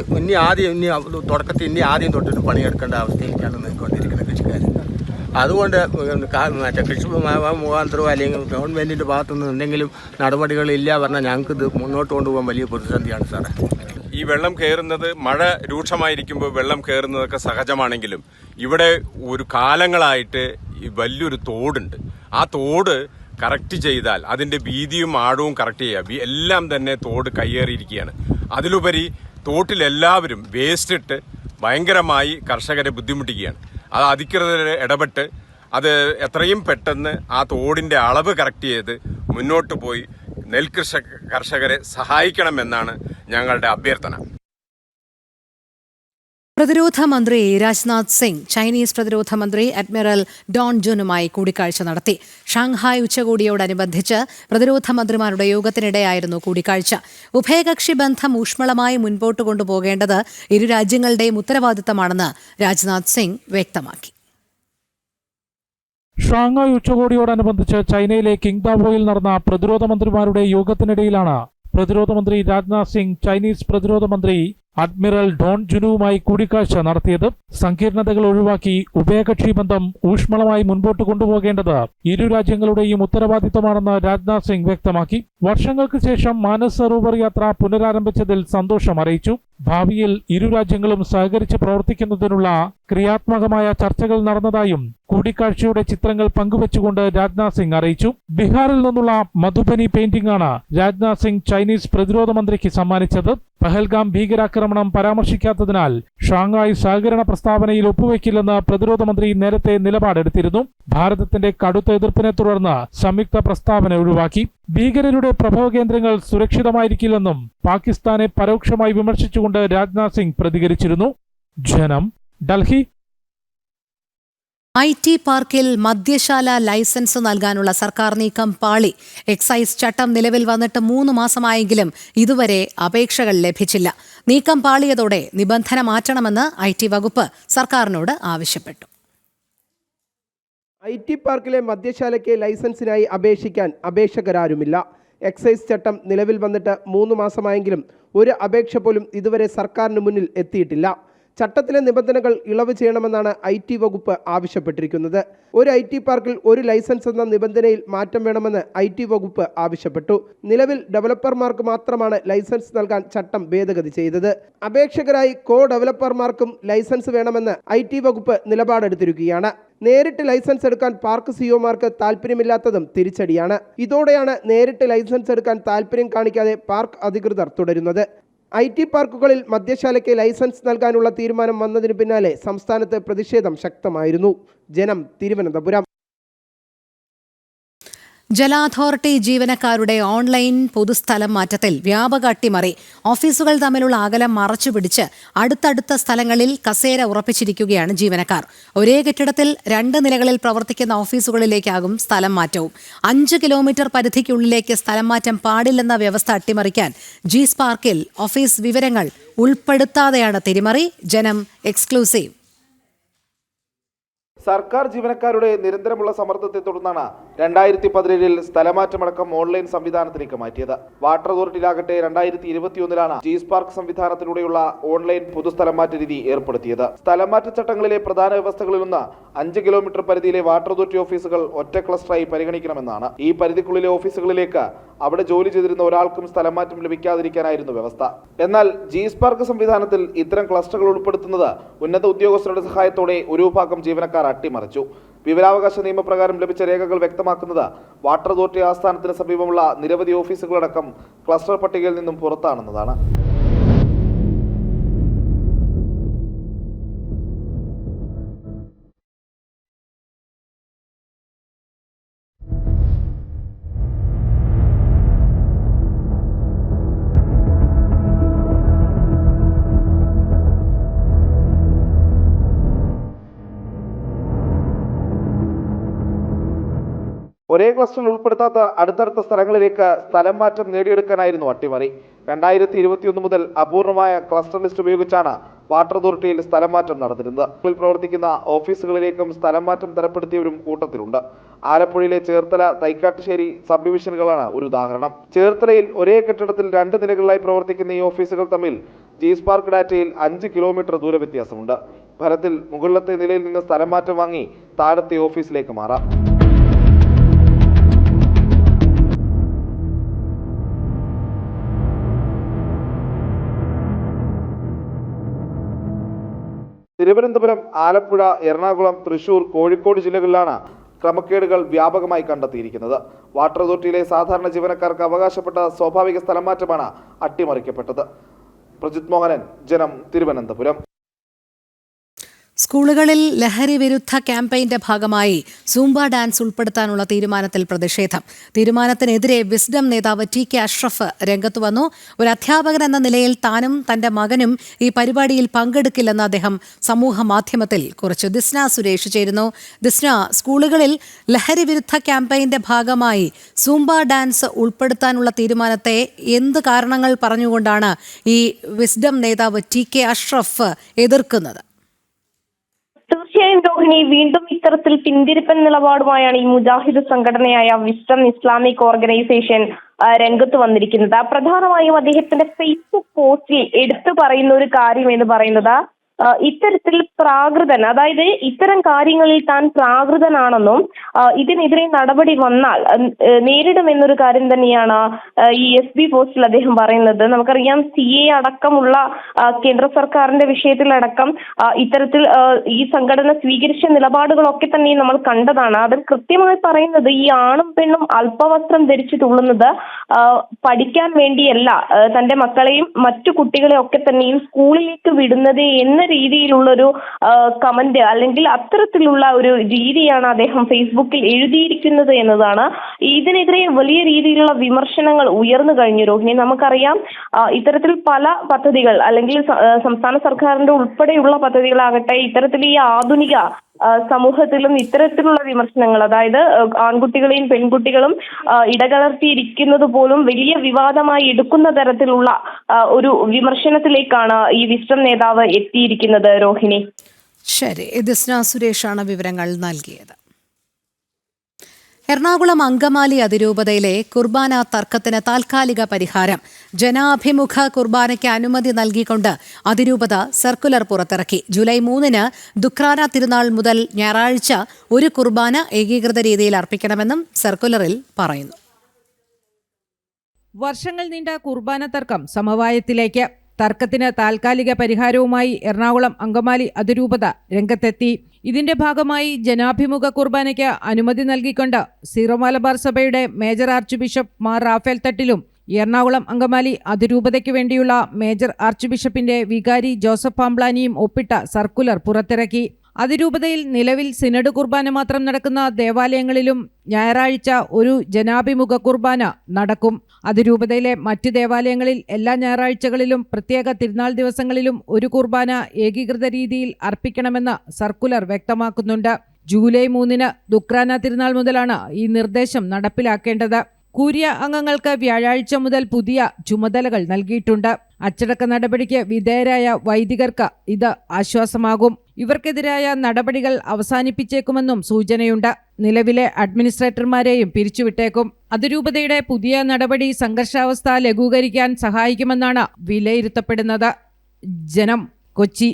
തുടക്കത്തിൽ ആദ്യം തൊട്ടിട്ട് പണിയെടുക്കേണ്ട അവസ്ഥയിലേക്കാണ് നിൽക്കൊണ്ടിരിക്കുന്നത് കൃഷിക്കാർ. അതുകൊണ്ട് മറ്റേ കൃഷി മുഖാന്തരമോ അല്ലെങ്കിൽ ഗവൺമെൻറ്റിൻ്റെ ഭാഗത്തുനിന്ന് എന്തെങ്കിലും നടപടികളില്ല പറഞ്ഞാൽ ഞങ്ങൾക്ക് ഇത് മുന്നോട്ട് കൊണ്ടുപോകാൻ വലിയ പ്രതിസന്ധിയാണ് സാറേ. ഈ വെള്ളം കയറുന്നത് മഴ രൂക്ഷമായിരിക്കുമ്പോൾ വെള്ളം കയറുന്നതൊക്കെ സഹജമാണെങ്കിലും ഇവിടെ ഒരു കാലങ്ങളായിട്ട് വലിയൊരു തോടുണ്ട്. ആ തോട് കറക്റ്റ് ചെയ്താൽ അതിൻ്റെ വീതിയും ആഴവും കറക്റ്റ് ചെയ്യുക, എല്ലാം തന്നെ തോട് കയ്യേറിയിരിക്കുകയാണ്. അതിലുപരി തോട്ടിലെല്ലാവരും വേസ്റ്റ് ഇട്ട് ഭയങ്കരമായി കർഷകരെ ബുദ്ധിമുട്ടിക്കുകയാണ്. അത് അധികൃതർ ഇടപെട്ട് അത് എത്രയും പെട്ടെന്ന് ആ തോടിൻ്റെ അളവ് കറക്റ്റ് ചെയ്ത് മുന്നോട്ട് പോയി കർഷകരെ സഹായിക്കണമെന്നാണ് ഞങ്ങളുടെ അഭ്യർത്ഥന. പ്രതിരോധ മന്ത്രി രാജ്നാഥ് സിംഗ് ചൈനീസ് പ്രതിരോധ മന്ത്രി അഡ്മിറൽ ഡോൺ ജുനുമായി കൂടിക്കാഴ്ച നടത്തി. ഷാങ്ഹായ് ഉച്ചകോടിയോടനുബന്ധിച്ച് പ്രതിരോധ മന്ത്രിമാരുടെ യോഗത്തിനിടെയായിരുന്നു കൂടിക്കാഴ്ച. ഉഭയകക്ഷി ബന്ധം ഊഷ്മളമായി മുൻപോട്ട് കൊണ്ടുപോകേണ്ടത് ഇരു രാജ്യങ്ങളുടെയും ഉത്തരവാദിത്തമാണെന്ന് രാജ്നാഥ് സിംഗ് വ്യക്തമാക്കി. ഷാങ്ഹായ് ഉച്ചകോടിയോടനുബന്ധിച്ച് ചൈനയിലെ കിങ്ദാവോയിൽ നടന്ന പ്രതിരോധ മന്ത്രിമാരുടെ യോഗത്തിനിടയിലാണ് പ്രതിരോധ മന്ത്രി രാജ്നാഥ് സിംഗ് ചൈനീസ് പ്രതിരോധ മന്ത്രി അഡ്മിറൽ ഡോൺ ജുനുവുമായി കൂടിക്കാഴ്ച നടത്തിയത്. സങ്കീർണതകൾ ഒഴിവാക്കി ഉഭയകക്ഷി ബന്ധം ഊഷ്മളമായി മുൻപോട്ട് കൊണ്ടുപോകേണ്ടത് ഇരു രാജ്യങ്ങളുടെയും ഉത്തരവാദിത്തമാണെന്ന് രാജ്നാഥ് സിംഗ് വ്യക്തമാക്കി. വർഷങ്ങൾക്ക് ശേഷം മാനസ് സരോവർ യാത്ര പുനരാരംഭിച്ചതിൽ സന്തോഷം അറിയിച്ചു. ഭാവിയിൽ ഇരു രാജ്യങ്ങളും സഹകരിച്ച് പ്രവർത്തിക്കുന്നതിനുള്ള ക്രിയാത്മകമായ ചർച്ചകൾ നടന്നതായും കൂടിക്കാഴ്ചയുടെ ചിത്രങ്ങൾ പങ്കുവച്ചുകൊണ്ട് രാജ്നാഥ് സിംഗ് അറിയിച്ചു. ബീഹാറിൽ നിന്നുള്ള മധുബനി പെയിന്റിംഗ് ആണ് രാജ്നാഥ് സിംഗ് ചൈനീസ് പ്രതിരോധ മന്ത്രിക്ക് സമ്മാനിച്ചത്. പഹൽഗാം ഭീകരാക്രമണം പരാമർശിക്കാത്തതിനാൽ ഷാങ്ഹായ് സഹകരണ പ്രസ്താവനയിൽ ഒപ്പുവെക്കില്ലെന്ന് പ്രതിരോധ മന്ത്രി നേരത്തെ നിലപാടെടുത്തിരുന്നു. ഭാരതത്തിന്റെ കടുത്ത എതിർപ്പിനെ തുടർന്ന് സംയുക്ത പ്രസ്താവന ഒഴിവാക്കി. ഭീകരരുടെ പ്രഭവ കേന്ദ്രങ്ങൾ സുരക്ഷിതമായിരിക്കില്ലെന്നും പാകിസ്ഥാനെ പരോക്ഷമായി വിമർശിച്ചുകൊണ്ട് രാജ്നാഥ് സിംഗ് പ്രതികരിച്ചിരുന്നു. ജനം, ഡൽഹി. IT പാർക്കിൽ മദ്യശാല ലൈസൻസ് നൽകാനുള്ള സർക്കാർ നീക്കം പാളി. എക്സൈസ് ചട്ടം നിലവിൽ വന്നിട്ട് 3 മാസമായെങ്കിലും ഇതുവരെ അപേക്ഷകൾ ലഭിച്ചില്ല. നീക്കം പാളിയതോടെ നിബന്ധന മാറ്റണമെന്ന് IT വകുപ്പ് സർക്കാരിനോട് ആവശ്യപ്പെട്ടു. IT പാർക്കിലെ മദ്യശാലയ്ക്ക് ലൈസൻസിനായി അപേക്ഷിക്കാൻ അപേക്ഷകരാരുമില്ല. എക്സൈസ് ചട്ടം നിലവിൽ വന്നിട്ട് 3 മാസമായെങ്കിലും ഒരു അപേക്ഷ പോലും ഇതുവരെ സർക്കാരിന് മുന്നിൽ എത്തിയിട്ടില്ല. ചട്ടത്തിലെ നിബന്ധനകൾ ഇളവ് ചെയ്യണമെന്നാണ് IT വകുപ്പ് ആവശ്യപ്പെട്ടിരിക്കുന്നത്. ഒരു IT പാർക്കിൽ ഒരു ലൈസൻസ് എന്ന നിബന്ധനയിൽ മാറ്റം വേണമെന്ന് IT വകുപ്പ് ആവശ്യപ്പെട്ടു. നിലവിൽ ഡെവലപ്പർമാർക്ക് മാത്രമാണ് ലൈസൻസ് നൽകാൻ ചട്ടം ഭേദഗതി ചെയ്തത്. അപേക്ഷകരായി ഡെവലപ്പർമാർക്കും ലൈസൻസ് വേണമെന്ന് IT വകുപ്പ് നിലപാടെടുത്തിരിക്കുകയാണ്. നേരിട്ട് ലൈസൻസ് എടുക്കാൻ പാർക്ക് സിഒമാർക്ക് താല്പര്യമില്ലാത്തതും തിരിച്ചടിയാണ്. ഇതോടെയാണ് നേരിട്ട് ലൈസൻസ് എടുക്കാൻ താല്പര്യം കാണിക്കാതെ പാർക്ക് അധികൃതർ തുടരുന്നത്. IT പാർക്കുകളിൽ മദ്യശാലയ്ക്ക് ലൈസൻസ് നൽകാനുള്ള തീരുമാനം വന്നതിന് പിന്നാലെ സംസ്ഥാനത്ത് പ്രതിഷേധം ശക്തമായിരുന്നു. ജനം, തിരുവനന്തപുരം. ജല അതോറിറ്റി ജീവനക്കാരുടെ ഓൺലൈൻ പൊതുസ്ഥലം മാറ്റത്തിൽ വ്യാപക അട്ടിമറി. ഓഫീസുകൾ തമ്മിലുള്ള അകലം മറച്ചുപിടിച്ച് അടുത്തടുത്ത സ്ഥലങ്ങളിൽ കസേര ഉറപ്പിച്ചിരിക്കുകയാണ് ജീവനക്കാർ. ഒരേ കെട്ടിടത്തിൽ 2 നിലകളിൽ പ്രവർത്തിക്കുന്ന ഓഫീസുകളിലേക്കാകും സ്ഥലം മാറ്റവും. 5 കിലോമീറ്റർ പരിധിക്കുള്ളിലേക്ക് സ്ഥലം മാറ്റം പാടില്ലെന്ന വ്യവസ്ഥ അട്ടിമറിക്കാൻ G-Sparkൽ ഓഫീസ് വിവരങ്ങൾ ഉൾപ്പെടുത്താതെയാണ് തിരിമറി. ജനം എക്സ്ക്ലൂസീവ്. സർക്കാർ ജീവനക്കാരുടെ നിരന്തരമുള്ള സമ്മർദ്ദത്തെ തുടർന്നാണ് 2017 സ്ഥലമാറ്റമടക്കം ഓൺലൈൻ സംവിധാനത്തിലേക്ക് മാറ്റിയത്. വാട്ടർ അതോറിറ്റിയിലാകട്ടെ 2021 ജി സ്പാർക്ക് സംവിധാനത്തിലൂടെയുള്ള ഓൺലൈൻ പൊതുസ്ഥലമാറ്റ രീതി ഏർപ്പെടുത്തിയത്. സ്ഥലമാറ്റ ചട്ടങ്ങളിലെ പ്രധാന വ്യവസ്ഥകളിലൊന്ന് 5 കിലോമീറ്റർ പരിധിയിലെ വാട്ടർ അതോറിറ്റി ഓഫീസുകൾ ഒറ്റ ക്ലസ്റ്ററായി പരിഗണിക്കണമെന്നാണ്. ഈ പരിധിക്കുള്ളിലെ ഓഫീസുകളിലേക്ക് അവിടെ ജോലി ചെയ്തിരുന്ന ഒരാൾക്കും സ്ഥലമാറ്റം ലഭിക്കാതിരിക്കാനായിരുന്നു വ്യവസ്ഥ. എന്നാൽ ജി സ്പാർക്ക് സംവിധാനത്തിൽ ഇത്തരം ക്ലസ്റ്ററുകൾ ഉൾപ്പെടുത്തുന്നത് ഉന്നത ഉദ്യോഗസ്ഥരുടെ സഹായത്തോടെ ഒരു വിഭാഗം ജീവനക്കാർ അട്ടിമറിച്ചു. വിവരാവകാശ നിയമപ്രകാരം ലഭിച്ച രേഖകൾ വ്യക്തമാക്കുന്നത് വാട്ടർ അതോറിറ്റി ആസ്ഥാനത്തിന് സമീപമുള്ള നിരവധി ഓഫീസുകളടക്കം ക്ലസ്റ്റർ പട്ടികയിൽ നിന്നും പുറത്താണെന്നതാണ്. ഒരേ ക്ലസ്റ്ററിൽ ഉൾപ്പെടുത്താത്ത അടുത്തടുത്ത സ്ഥലങ്ങളിലേക്ക് സ്ഥലം മാറ്റം നേടിയെടുക്കാനായിരുന്നു അട്ടിമറി. 2021 മുതൽ അപൂർണമായ ക്ലസ്റ്റർ ലിസ്റ്റ് ഉപയോഗിച്ചാണ് വാട്ടർ അതോറിറ്റിയിൽ സ്ഥലം മാറ്റം നടന്നിരുന്നത്. പ്രവർത്തിക്കുന്ന ഓഫീസുകളിലേക്കും സ്ഥലം മാറ്റം തരപ്പെടുത്തിയവരും കൂട്ടത്തിലുണ്ട്. ആലപ്പുഴയിലെ ചേർത്തല, തൈക്കാട്ടുശ്ശേരി സബ് ഡിവിഷനുകളാണ് ഒരു ഉദാഹരണം. ചേർത്തലയിൽ ഒരേ കെട്ടിടത്തിൽ 2 നിലകളിലായി പ്രവർത്തിക്കുന്ന ഈ ഓഫീസുകൾ തമ്മിൽ ജി സ്പാർക്ക് ഡാറ്റയിൽ 5 കിലോമീറ്റർ ദൂര വ്യത്യാസമുണ്ട്. ഫലത്തിൽ മുകളിലത്തെ നിലയിൽ നിന്ന് സ്ഥലം മാറ്റം വാങ്ങി താഴത്തെ ഓഫീസിലേക്ക് മാറാം. തിരുവനന്തപുരം, ആലപ്പുഴ, എറണാകുളം, തൃശൂർ, കോഴിക്കോട് ജില്ലകളിലാണ് ക്രമക്കേടുകൾ വ്യാപകമായി കണ്ടെത്തിയിരിക്കുന്നത്. വാട്ടർ അതോറിറ്റിയിലെ സാധാരണ ജീവനക്കാർക്ക് അവകാശപ്പെട്ട സ്വാഭാവിക സ്ഥലമാറ്റമാണ് അട്ടിമറിക്കപ്പെട്ടത്. പ്രജിത് മോഹനൻ, ജനം, തിരുവനന്തപുരം. സ്കൂളുകളിൽ ലഹരി വിരുദ്ധ ക്യാമ്പയിന്റെ ഭാഗമായി സൂംബ ഡാൻസ് ഉൾപ്പെടുത്താനുള്ള തീരുമാനത്തിൽ പ്രതിഷേധം. തീരുമാനത്തിനെതിരെ വിസ്ഡം നേതാവ് TK അഷ്റഫ് രംഗത്തു വന്നു. ഒരു അധ്യാപകൻ എന്ന നിലയിൽ താനും തന്റെ മകനും ഈ പരിപാടിയിൽ പങ്കെടുക്കില്ലെന്ന് അദ്ദേഹം സമൂഹ മാധ്യമത്തിൽ കുറിച്ചു. ദിസ്ന സുരേഷ് ചേരുന്നു. ദിസ്ന, സ്കൂളുകളിൽ ലഹരി വിരുദ്ധ ക്യാമ്പയിന്റെ ഭാഗമായി സൂംബ ഡാൻസ് ഉൾപ്പെടുത്താനുള്ള തീരുമാനത്തെ എന്ത് കാരണങ്ങൾ പറഞ്ഞുകൊണ്ടാണ് ഈ വിസ്ഡം നേതാവ് TK അഷ്റഫ് എതിർക്കുന്നത്? തീർച്ചയായും രോഹിണി, വീണ്ടും ഇത്തരത്തിൽ പിന്തിരിപ്പൻ നിലപാടുമായാണ് ഈ മുജാഹിദ് സംഘടനയായ വിസ്ഡം ഇസ്ലാമിക് ഓർഗനൈസേഷൻ രംഗത്ത് വന്നിരിക്കുന്നത്. പ്രധാനമായും അദ്ദേഹത്തിന്റെ ഫേസ്ബുക്ക് പോസ്റ്റിൽ എടുത്തു പറയുന്ന ഒരു കാര്യം എന്ന് പറയുന്നത് ഇത്തരത്തിൽ പ്രാകൃതൻ, അതായത് ഇത്തരം കാര്യങ്ങളിൽ താൻ പ്രാകൃതനാണെന്നും ഇതിനെതിരെ നടപടി വന്നാൽ നേരിടുമെന്നൊരു കാര്യം തന്നെയാണ് ഈ FB പോസ്റ്റിൽ അദ്ദേഹം പറയുന്നത്. നമുക്കറിയാം, CA അടക്കമുള്ള കേന്ദ്ര സർക്കാരിന്റെ വിഷയത്തിലടക്കം ഇത്തരത്തിൽ ഈ സംഘടന സ്വീകരിച്ച നിലപാടുകളൊക്കെ തന്നെ നമ്മൾ കണ്ടതാണ്. അതിൽ കൃത്യമായി പറയുന്നത് ഈ ആണും പെണ്ണും അല്പവസ്ത്രം ധരിച്ചു തുള്ളുന്നത് പഠിക്കാൻ വേണ്ടിയല്ല, തന്റെ മക്കളെയും മറ്റു കുട്ടികളെ ഒക്കെ തന്നെയും സ്കൂളിലേക്ക് വിടുന്നത് എന്ന രീതിയിലുള്ളൊരു കമന്റ് അല്ലെങ്കിൽ അത്തരത്തിലുള്ള ഒരു രീതിയാണ് അദ്ദേഹം ഫേസ്ബുക്കിൽ എഴുതിയിരിക്കുന്നത് എന്നതാണ്. ഇതിനെതിരെ വലിയ രീതിയിലുള്ള വിമർശനങ്ങൾ ഉയർന്നു കഴിഞ്ഞു രോഹിണി. നമുക്കറിയാം, ഇത്തരത്തിൽ പല പദ്ധതികൾ അല്ലെങ്കിൽ സംസ്ഥാന സർക്കാരിന്റെ ഉൾപ്പെടെയുള്ള പദ്ധതികളാകട്ടെ ഇത്തരത്തിൽ ഈ ആധുനിക സമൂഹത്തിലും ഇത്തരത്തിലുള്ള വിമർശനങ്ങൾ, അതായത് ആൺകുട്ടികളെയും പെൺകുട്ടികളും ഇടകലർത്തിയിരിക്കുന്നത് പോലും വലിയ വിവാദമായി എടുക്കുന്ന തരത്തിലുള്ള ഒരു വിമർശനത്തിലേക്കാണ് ഈ വിസ്ഡം നേതാവ് എത്തിയിരിക്കുന്നത് രോഹിണി. ശരി, ദിസ്ന സുരേഷാണ് വിവരങ്ങൾ നൽകിയത്. എറണാകുളം അങ്കമാലി അതിരൂപതയിലെ കുർബാന തർക്കത്തിന് താൽക്കാലിക പരിഹാരം. ജനാഭിമുഖ കുർബാനയ്ക്ക് അനുമതി നൽകിക്കൊണ്ട് അതിരൂപത സർക്കുലർ പുറത്തിറക്കി. ജൂലൈ 3 ദുഃഖ്രാന തിരുനാൾ മുതൽ ഞായറാഴ്ച ഒരു കുർബാന ഏകീകൃത രീതിയിൽ അർപ്പിക്കണമെന്നും സർക്കുലറിൽ പറയുന്നു. വർഷങ്ങൾ നീണ്ട കുർബാന തർക്കം സമവായത്തിലേക്ക്. തർക്കത്തിന് താൽക്കാലിക പരിഹാരവുമായി എറണാകുളം അങ്കമാലി അതിരൂപത രംഗത്തെത്തി. ഇതിന്റെ ഭാഗമായി ജനാഭിമുഖ കുർബാനയ്ക്ക് അനുമതി നൽകിക്കൊണ്ട് സീറോ മലബാർ സഭയുടെ major archbishop Mar Raphael തട്ടിലും എറണാകുളം അങ്കമാലി അതിരൂപതയ്ക്ക് വേണ്ടിയുള്ള മേജർ ആർച്ച് ബിഷപ്പിന്റെ വികാരി ജോസഫ് പാംബ്ലാനിയും ഒപ്പിട്ട സർക്കുലർ പുറത്തിറക്കി. അതിരൂപതയിൽ നിലവിൽ സിനഡ് കുർബാന മാത്രം നടക്കുന്ന ദേവാലയങ്ങളിലും ഞായറാഴ്ച ഒരു ജനാഭിമുഖ കുർബാന നടക്കും. അതിരൂപതയിലെ മറ്റ് ദേവാലയങ്ങളിൽ എല്ലാ ഞായറാഴ്ചകളിലും പ്രത്യേക തിരുനാൾ ദിവസങ്ങളിലും ഒരു കുർബാന ഏകീകൃത രീതിയിൽ അർപ്പിക്കണമെന്ന് സർക്കുലർ വ്യക്തമാക്കുന്നുണ്ട്. ജൂലൈ 3 ദുഃഖ്രാന തിരുനാൾ മുതലാണ് ഈ നിർദ്ദേശം നടപ്പിലാക്കേണ്ടത്. കൂരിയ അംഗങ്ങൾക്ക് വ്യാഴാഴ്ച മുതൽ പുതിയ ചുമതലകൾ നൽകിയിട്ടുണ്ട്. അച്ചടക്ക നടപടിക്ക് വിധേയരായ വൈദികർക്ക് ഇത് ആശ്വാസമാകും. ഇവർക്കെതിരായ നടപടികൾ അവസാനിപ്പിച്ചേക്കുമെന്നും സൂചനയുണ്ട്. നിലവിലെ അഡ്മിനിസ്ട്രേറ്റർമാരെയും പിരിച്ചുവിട്ടേക്കും. അതിരൂപതയുടെ പുതിയ നടപടി സംഘർഷാവസ്ഥ ലഘൂകരിക്കാൻ സഹായിക്കുമെന്നാണ് വിലയിരുത്തപ്പെടുന്നത്. ജനം, കൊച്ചി.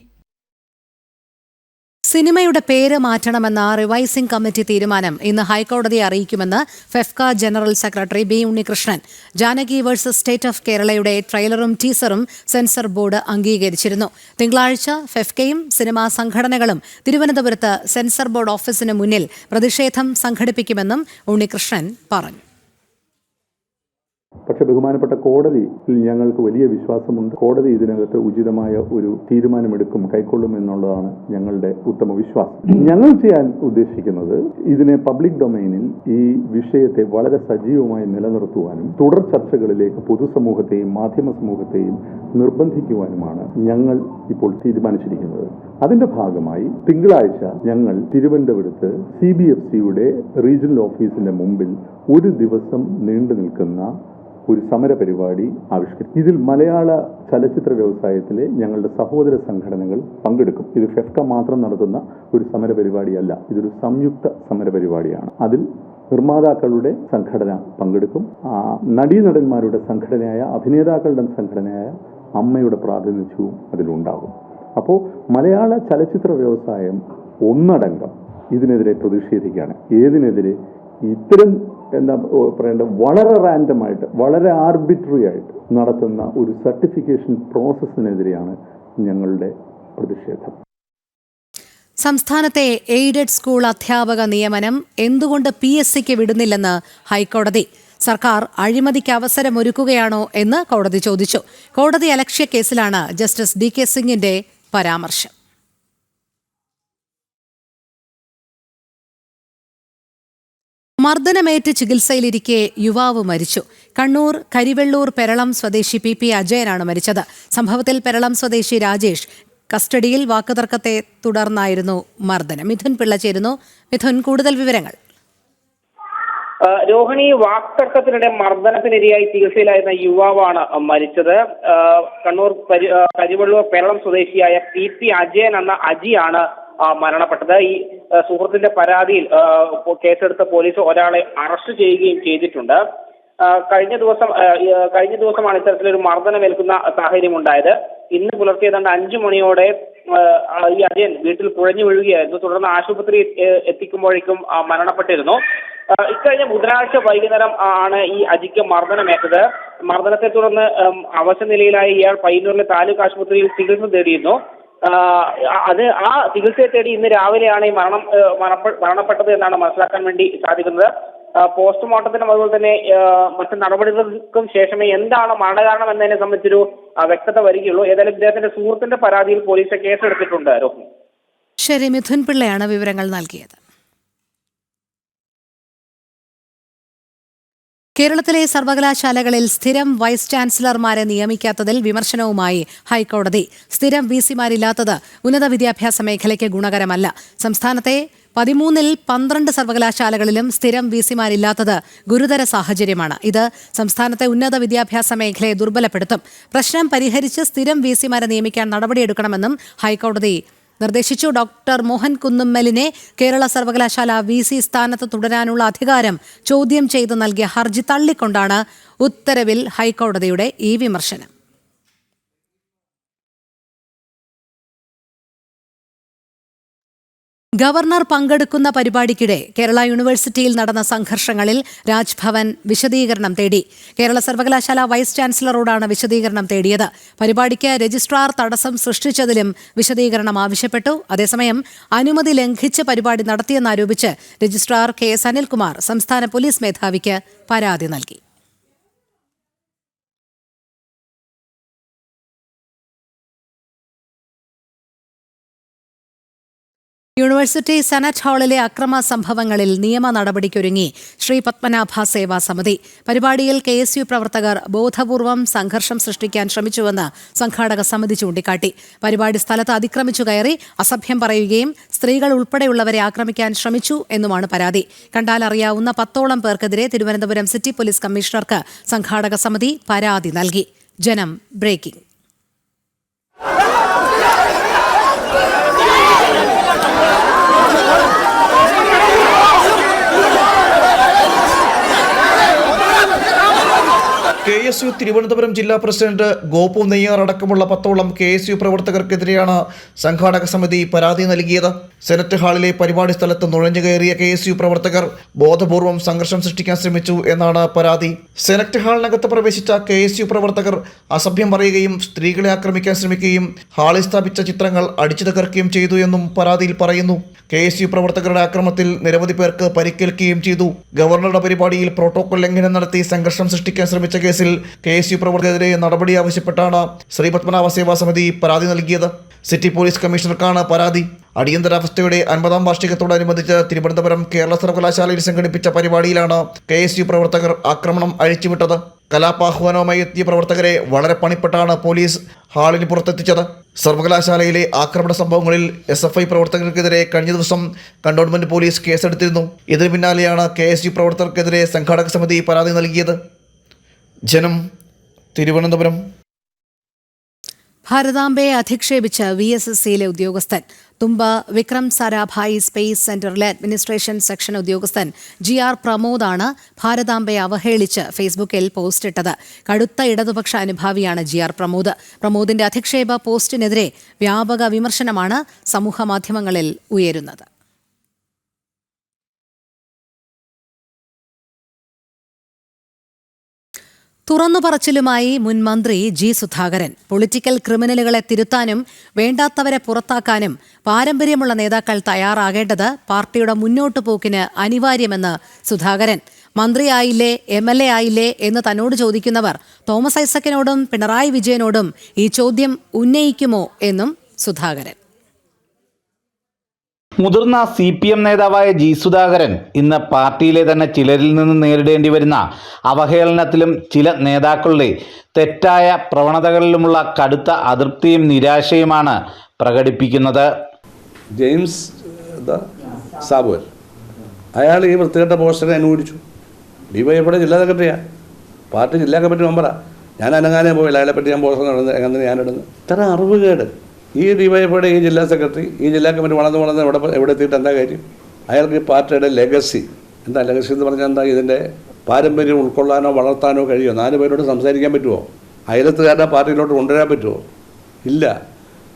സിനിമയുടെ പേര് മാറ്റണമെന്ന റിവൈസിംഗ് കമ്മിറ്റി തീരുമാനം ഇന്ന് ഹൈക്കോടതിയെ അറിയിക്കുമെന്ന് FEFKA general secretary B Unnikrishnan. Janaki versus state of കേരളയുടെ ട്രെയിലറും ടീസറും സെൻസർ ബോർഡ് അംഗീകരിച്ചിരുന്നു. തിങ്കളാഴ്ച ഫെഫ്കയും സിനിമാ സംഘടനകളും തിരുവനന്തപുരത്ത് സെൻസർ ബോർഡ് ഓഫീസിന് മുന്നിൽ പ്രതിഷേധം സംഘടിപ്പിക്കുമെന്നും ഉണ്ണികൃഷ്ണൻ പറഞ്ഞു. പക്ഷെ ബഹുമാനപ്പെട്ട കോടതിയിൽ ഞങ്ങൾക്ക് വലിയ വിശ്വാസമുണ്ട്. കോടതി ഇതിനകത്ത് ഉചിതമായ ഒരു തീരുമാനമെടുക്കും, കൈക്കൊള്ളും എന്നുള്ളതാണ് ഞങ്ങളുടെ ഉത്തമ വിശ്വാസം. ഞങ്ങൾ ചെയ്യാൻ ഉദ്ദേശിക്കുന്നത് ഇതിനെ പബ്ലിക് ഡൊമൈനിൽ ഈ വിഷയത്തെ വളരെ സജീവമായി നിലനിർത്തുവാനും തുടർ ചർച്ചകളിലേക്ക് പൊതുസമൂഹത്തെയും മാധ്യമ സമൂഹത്തെയും നിർബന്ധിക്കുവാനുമാണ് ഞങ്ങൾ ഇപ്പോൾ തീരുമാനിച്ചിരിക്കുന്നത്. അതിന്റെ ഭാഗമായി തിങ്കളാഴ്ച ഞങ്ങൾ തിരുവനന്തപുരത്ത് CBFCയുടെ റീജിയണൽ ഓഫീസിന്റെ മുമ്പിൽ ഒരു ദിവസം നീണ്ടു നിൽക്കുന്ന ഒരു സമരപരിപാടി ആവിഷ്കരിക്കും. ഇതിൽ മലയാള ചലച്ചിത്ര വ്യവസായത്തിലെ ഞങ്ങളുടെ സഹോദര സംഘടനകൾ പങ്കെടുക്കും. ഇത് ഫെഫ്ക മാത്രം നടത്തുന്ന ഒരു സമരപരിപാടിയല്ല, ഇതൊരു സംയുക്ത സമരപരിപാടിയാണ്. അതിൽ നിർമ്മാതാക്കളുടെ സംഘടന പങ്കെടുക്കും. നടീനടന്മാരുടെ സംഘടനയായ, അഭിനേതാക്കളുടെ സംഘടനയായ അമ്മയുടെ പ്രാതിനിധ്യവും അതിലുണ്ടാകും. അപ്പോൾ മലയാള ചലച്ചിത്ര വ്യവസായം ഒന്നടങ്കം ഇതിനെതിരെ പ്രതിഷേധിക്കുകയാണ്. ഏതിനെതിരെ? ഇത്തരം എന്താ പറയേണ്ടത്, വളരെ റാൻഡമായിട്ട്, വളരെ ആർബിട്രറി ആയിട്ട് നടത്തുന്ന ഒരു സർട്ടിഫിക്കേഷൻ പ്രോസസ്സിനെതിരെയാണ് ഞങ്ങളുടെ പ്രതിഷേധം. സംസ്ഥാനത്തെ എയ്ഡഡ് സ്കൂൾ അധ്യാപക നിയമനം എന്തുകൊണ്ട് PSCക്ക് വിടുന്നില്ലെന്ന് ഹൈക്കോടതി. സർക്കാർ അഴിമതിക്ക് അവസരമൊരുക്കുകയാണോ എന്ന് കോടതി ചോദിച്ചു. കോടതി അലക്ഷ്യ കേസിലാണ് ജസ്റ്റിസ് DK സിംഗിന്റെ പരാമർശം. മർദ്ദനമേറ്റ് ചികിത്സയിലിരിക്കെ യുവാവ് മരിച്ചു. കണ്ണൂർ കരിവെള്ളൂർ പെരളം സ്വദേശി PP അജയനാണ് മരിച്ചത്. സംഭവത്തിൽ പെരളം സ്വദേശി രാജേഷ് കസ്റ്റഡിയിൽ. വാക്കുതർക്കത്തെ തുടർന്നായിരുന്നു മർദ്ദനം. മിഥുൻ പിള്ള ചേരുന്നു. മിഥുൻ, കൂടുതൽ വിവരങ്ങൾ. രോഹിണി, വാക്തർക്കത്തിനിടെ മർദ്ദനത്തിനിരയായി ചികിത്സയിലായിരുന്ന യുവാവാണ് മരിച്ചത്. കണ്ണൂർ കരിവെള്ളൂർ പെരളം സ്വദേശിയായ PP അജയൻ എന്ന അജിയാണ് മരണപ്പെട്ടത്. ഈ സുഹൃത്തിന്റെ പരാതിയിൽ കേസെടുത്ത പോലീസ് ഒരാളെ അറസ്റ്റ് ചെയ്യുകയും ചെയ്തിട്ടുണ്ട്. കഴിഞ്ഞ ദിവസമാണ് ഇത്തരത്തിലൊരു മർദ്ദനമേൽക്കുന്ന സാഹചര്യം ഉണ്ടായത്. ഇന്ന് പുലർച്ചെ ഏതാണ്ട് 5 മണിയോടെ ഈ അജയൻ വീട്ടിൽ കുഴഞ്ഞു വീഴുകയായിരുന്നു. തുടർന്ന് ആശുപത്രിയിൽ എത്തിക്കുമ്പോഴേക്കും മരണപ്പെട്ടിരുന്നു. ഇക്കഴിഞ്ഞ ബുധനാഴ്ച വൈകുന്നേരം ആണ് ഈ അജിക്ക് മർദ്ദനമേറ്റത്. മർദ്ദനത്തെ തുടർന്ന് അവശനിലയിലായ ഇയാൾ പയ്യന്നൂരിലെ താലൂക്ക് ആശുപത്രിയിൽ ചികിത്സ തേടിയിരുന്നു. ആ ചികിത്സയെ തേടി ഇന്ന് രാവിലെയാണ് ഈ മരണപ്പെട്ടത് എന്നാണ് മനസ്സിലാക്കാൻ വേണ്ടി സാധിക്കുന്നത്. പോസ്റ്റ്മോർട്ടത്തിനും അതുപോലെ തന്നെ മറ്റു നടപടികൾക്കും ശേഷമേ എന്താണ് മരണകാരണം എന്നതിനെ സംബന്ധിച്ചൊരു വ്യക്തത വരികയുള്ളൂ. ഏതായാലും ഇദ്ദേഹത്തിന്റെ സുഹൃത്തിന്റെ പരാതിയിൽ പോലീസ് കേസെടുത്തിട്ടുണ്ട്. രോഹിണി. ശരി, മിഥുൻ പിള്ളയാണ് വിവരങ്ങൾ നൽകിയത്. കേരളത്തിലെ സർവകലാശാലകളിൽ സ്ഥിരം വൈസ് ചാൻസലർമാരെ നിയമിക്കാത്തതിൽ വിമർശനവുമായി ഹൈക്കോടതി. സ്ഥിരം VCമാരില്ലാത്തത് ഉന്നത വിദ്യാഭ്യാസ മേഖലയ്ക്ക് ഗുണകരമല്ല. സംസ്ഥാനത്തെ 13ൽ 12 സർവകലാശാലകളിലും സ്ഥിരം VCമാരില്ലാത്തത് ഗുരുതര സാഹചര്യമാണ്. ഇത് സംസ്ഥാനത്തെ ഉന്നത വിദ്യാഭ്യാസ മേഖലയെ ദുർബലപ്പെടുത്തും. പ്രശ്നം പരിഹരിച്ച് സ്ഥിരം VCമാരെ നിയമിക്കാൻ നടപടിയെടുക്കണമെന്നും ഹൈക്കോടതി നിർദ്ദേശിച്ചു. ഡോക്ടർ മോഹൻ കുന്നുമ്മലിനെ കേരള സർവകലാശാല VC സ്ഥാനത്ത് തുടരാനുള്ള അധികാരം ചോദ്യം ചെയ്ത് നൽകിയ ഹർജി തള്ളിക്കൊണ്ടാണ് ഉത്തരവിൽ ഹൈക്കോടതിയുടെ ഈ വിമർശനം. ഗവർണർ പങ്കെടുക്കുന്ന പരിപാടിക്കിടെ കേരള യൂണിവേഴ്സിറ്റിയിൽ നടന്ന സംഘർഷങ്ങളിൽ രാജ്ഭവൻ വിശദീകരണം തേടി. കേരള സർവകലാശാല വൈസ് ചാൻസലറോടാണ് വിശദീകരണം തേടിയത്. പരിപാടിക്ക് രജിസ്ട്രാർ തടസ്സം സൃഷ്ടിച്ചതിലും വിശദീകരണം ആവശ്യപ്പെട്ടു. അതേസമയം അനുമതി ലംഘിച്ച് പരിപാടി നടത്തിയെന്നാരോപിച്ച് രജിസ്ട്രാർ KS അനിൽകുമാർ സംസ്ഥാന പോലീസ് മേധാവിക്ക് പരാതി നൽകി. യൂണിവേഴ്സിറ്റി സെനറ്റ് ഹാളിലെ അക്രമ സംഭവങ്ങളിൽ നിയമ നടപടിക്കൊരുങ്ങി ശ്രീ പത്മനാഭ സേവാ സമിതി. പരിപാടിയിൽ KSU പ്രവർത്തകർ ബോധപൂർവം സംഘർഷം സൃഷ്ടിക്കാൻ ശ്രമിച്ചുവെന്ന് സംഘാടക സമിതി ചൂണ്ടിക്കാട്ടി. പരിപാടി സ്ഥലത്ത് അതിക്രമിച്ചു കയറി അസഭ്യം പറയുകയും സ്ത്രീകൾ ഉൾപ്പെടെയുള്ളവരെ ആക്രമിക്കാൻ ശ്രമിച്ചു എന്നുമാണ് പരാതി. കണ്ടാലറിയാവുന്ന 10ഓളം പേർക്കെതിരെ തിരുവനന്തപുരം സിറ്റി പോലീസ് കമ്മീഷണർക്ക് സംഘാടക സമിതി പരാതി നൽകി. ജനം ബ്രേക്കിംഗ്. KSU തിരുവനന്തപുരം ജില്ലാ പ്രസിഡന്റ് ഗോപു നെയ്യാർ അടക്കമുള്ള 10ഓളം KSU പ്രവർത്തകർക്കെതിരെയാണ് സംഘാടക സമിതി പരാതി നൽകിയത്. സെനറ്റ് ഹാളിലെ പരിപാടി സ്ഥലത്ത് നുഴഞ്ഞു കയറിയ KSU പ്രവർത്തകർ ബോധപൂർവം സംഘർഷം സൃഷ്ടിക്കാൻ ശ്രമിച്ചു എന്നാണ് പരാതി. സെനറ്റ് ഹാളിനകത്ത് പ്രവേശിച്ച KSU പ്രവർത്തകർ അസഭ്യം പറയുകയും സ്ത്രീകളെ ആക്രമിക്കാൻ ശ്രമിക്കുകയും ഹാളിൽ സ്ഥാപിച്ച ചിത്രങ്ങൾ അടിച്ചു തകർക്കുകയും ചെയ്തു എന്നും പരാതിയിൽ പറയുന്നു. KSU പ്രവർത്തകരുടെ ആക്രമണത്തിൽ നിരവധി പേർക്ക് പരിക്കേൽക്കുകയും ചെയ്തു. ഗവർണറുടെ പരിപാടിയിൽ പ്രോട്ടോകോൾ ലംഘനം നടത്തി സംഘർഷം സൃഷ്ടിക്കാൻ ശ്രമിച്ച കേസിൽ KSU പ്രവർത്തകരെതിരെ നടപടി ആവശ്യപ്പെട്ടാണ് ശ്രീ പത്മനാഭ സേവാ സമിതി പരാതി നൽകിയത്. സിറ്റി പോലീസ് കമ്മീഷണർക്കാണ് പരാതി. അടിയന്തരാവസ്ഥയുടെ 50ാം വാർഷികത്തോടനുബന്ധിച്ച് തിരുവനന്തപുരം കേരള സർവകലാശാലയിൽ സംഘടിപ്പിച്ച പരിപാടിയിലാണ് KSU പ്രവർത്തകർ ആക്രമണം അഴിച്ചുവിട്ടത്. കലാപാഹ്വാനവുമായി എത്തിയ പ്രവർത്തകരെ വളരെ പണിപ്പെട്ടാണ് പോലീസ് ഹാളിന് പുറത്തെത്തിച്ചത്. സർവകലാശാലയിലെ ആക്രമണ സംഭവങ്ങളിൽ SFI പ്രവർത്തകർക്കെതിരെ കഴിഞ്ഞ ദിവസം കണ്ടോൺമെന്റ് പോലീസ് കേസെടുത്തിരുന്നു. ഇതിനു പിന്നാലെയാണ് KSU പ്രവർത്തകർക്കെതിരെ സംഘാടക സമിതി പരാതി നൽകിയത്. ജനം, തിരുവനന്തപുരം. ഭാരതാംബയെ അധിക്ഷേപിച്ച് VSSCയിലെ ഉദ്യോഗസ്ഥൻ. തുമ്പ വിക്രം സാരാഭായി സ്പേസ് സെന്ററിലെ അഡ്മിനിസ്ട്രേഷൻ സെക്ഷൻ ഉദ്യോഗസ്ഥൻ GR പ്രമോദാണ് ഭാരതാംബയെ അവഹേളിച്ച് ഫേസ്ബുക്കിൽ പോസ്റ്റിട്ടത്. കടുത്ത ഇടതുപക്ഷ അനുഭാവിയാണ് GR പ്രമോദ്. പ്രമോദിന്റെ അധിക്ഷേപ പോസ്റ്റിനെതിരെ വ്യാപക വിമർശനമാണ് സമൂഹമാധ്യമങ്ങളിൽ ഉയരുന്നത്. തുറന്നുപറച്ചിലുമായി മുൻ മന്ത്രി G സുധാകരൻ. പൊളിറ്റിക്കൽ ക്രിമിനലുകളെ തിരുത്താനും വേണ്ടാത്തവരെ പുറത്താക്കാനും പാരമ്പര്യമുള്ള നേതാക്കൾ തയ്യാറാകേണ്ടത് പാർട്ടിയുടെ മുന്നോട്ടു പോക്കിന് അനിവാര്യമെന്ന് സുധാകരൻ. മന്ത്രിയായില്ലേ MLA ആയില്ലേ എന്ന് തന്നോട് ചോദിക്കുന്നവർ തോമസ് ഐസക്കിനോടും പിണറായി വിജയനോടും ഈ ചോദ്യം ഉന്നയിക്കുമോ എന്നും സുധാകരൻ. മുതിർന്ന CPM നേതാവായ G സുധാകരൻ ഇന്ന് പാർട്ടിയിലെ തന്നെ ചിലരിൽ നിന്ന് നേരിടേണ്ടി വരുന്ന അവഹേളനത്തിലും ചില നേതാക്കളുടെ തെറ്റായ പ്രവണതകളിലുമുള്ള കടുത്ത അതൃപ്തിയും നിരാശയുമാണ് പ്രകടിപ്പിക്കുന്നത്. ജെയിംസ് സാബുവൽ അയാൾ ഈ വൃത്തികെട്ട പോസ്റ്ററെ അനുകൂലിച്ചു. DYFയുടെ ജില്ലാ സെക്രട്ടറിയാണ്, പാർട്ടി ജില്ലാ കമ്മിറ്റി മെമ്പറാണ്. ഞാൻ അനങ്ങാനേ പോയില്ല, അയാളെപ്പറ്റി ഞാൻ പോസ്റ്റർ എങ്ങനെ ഞാനിടുന്നു. ഇത്ര അറിവുകേട് ഈ DYFയുടെ ഈ ജില്ലാ സെക്രട്ടറി, ഈ ജില്ലാ കമ്മിറ്റി വളർന്ന് എവിടെ എത്തിയിട്ട് എന്താ കാര്യം? അയാൾക്ക് ഈ പാർട്ടിയുടെ ലെഗസി എന്താ? ലെഗസി എന്ന് പറഞ്ഞാൽ എന്താ? ഇതിൻ്റെ പാരമ്പര്യം ഉൾക്കൊള്ളാനോ വളർത്താനോ കഴിയുമോ? 4 പേരോട് സംസാരിക്കാൻ പറ്റുമോ? അയലത്തുകാരുടെ പാർട്ടിയിലോട്ട് കൊണ്ടുവരാൻ പറ്റുമോ? ഇല്ല.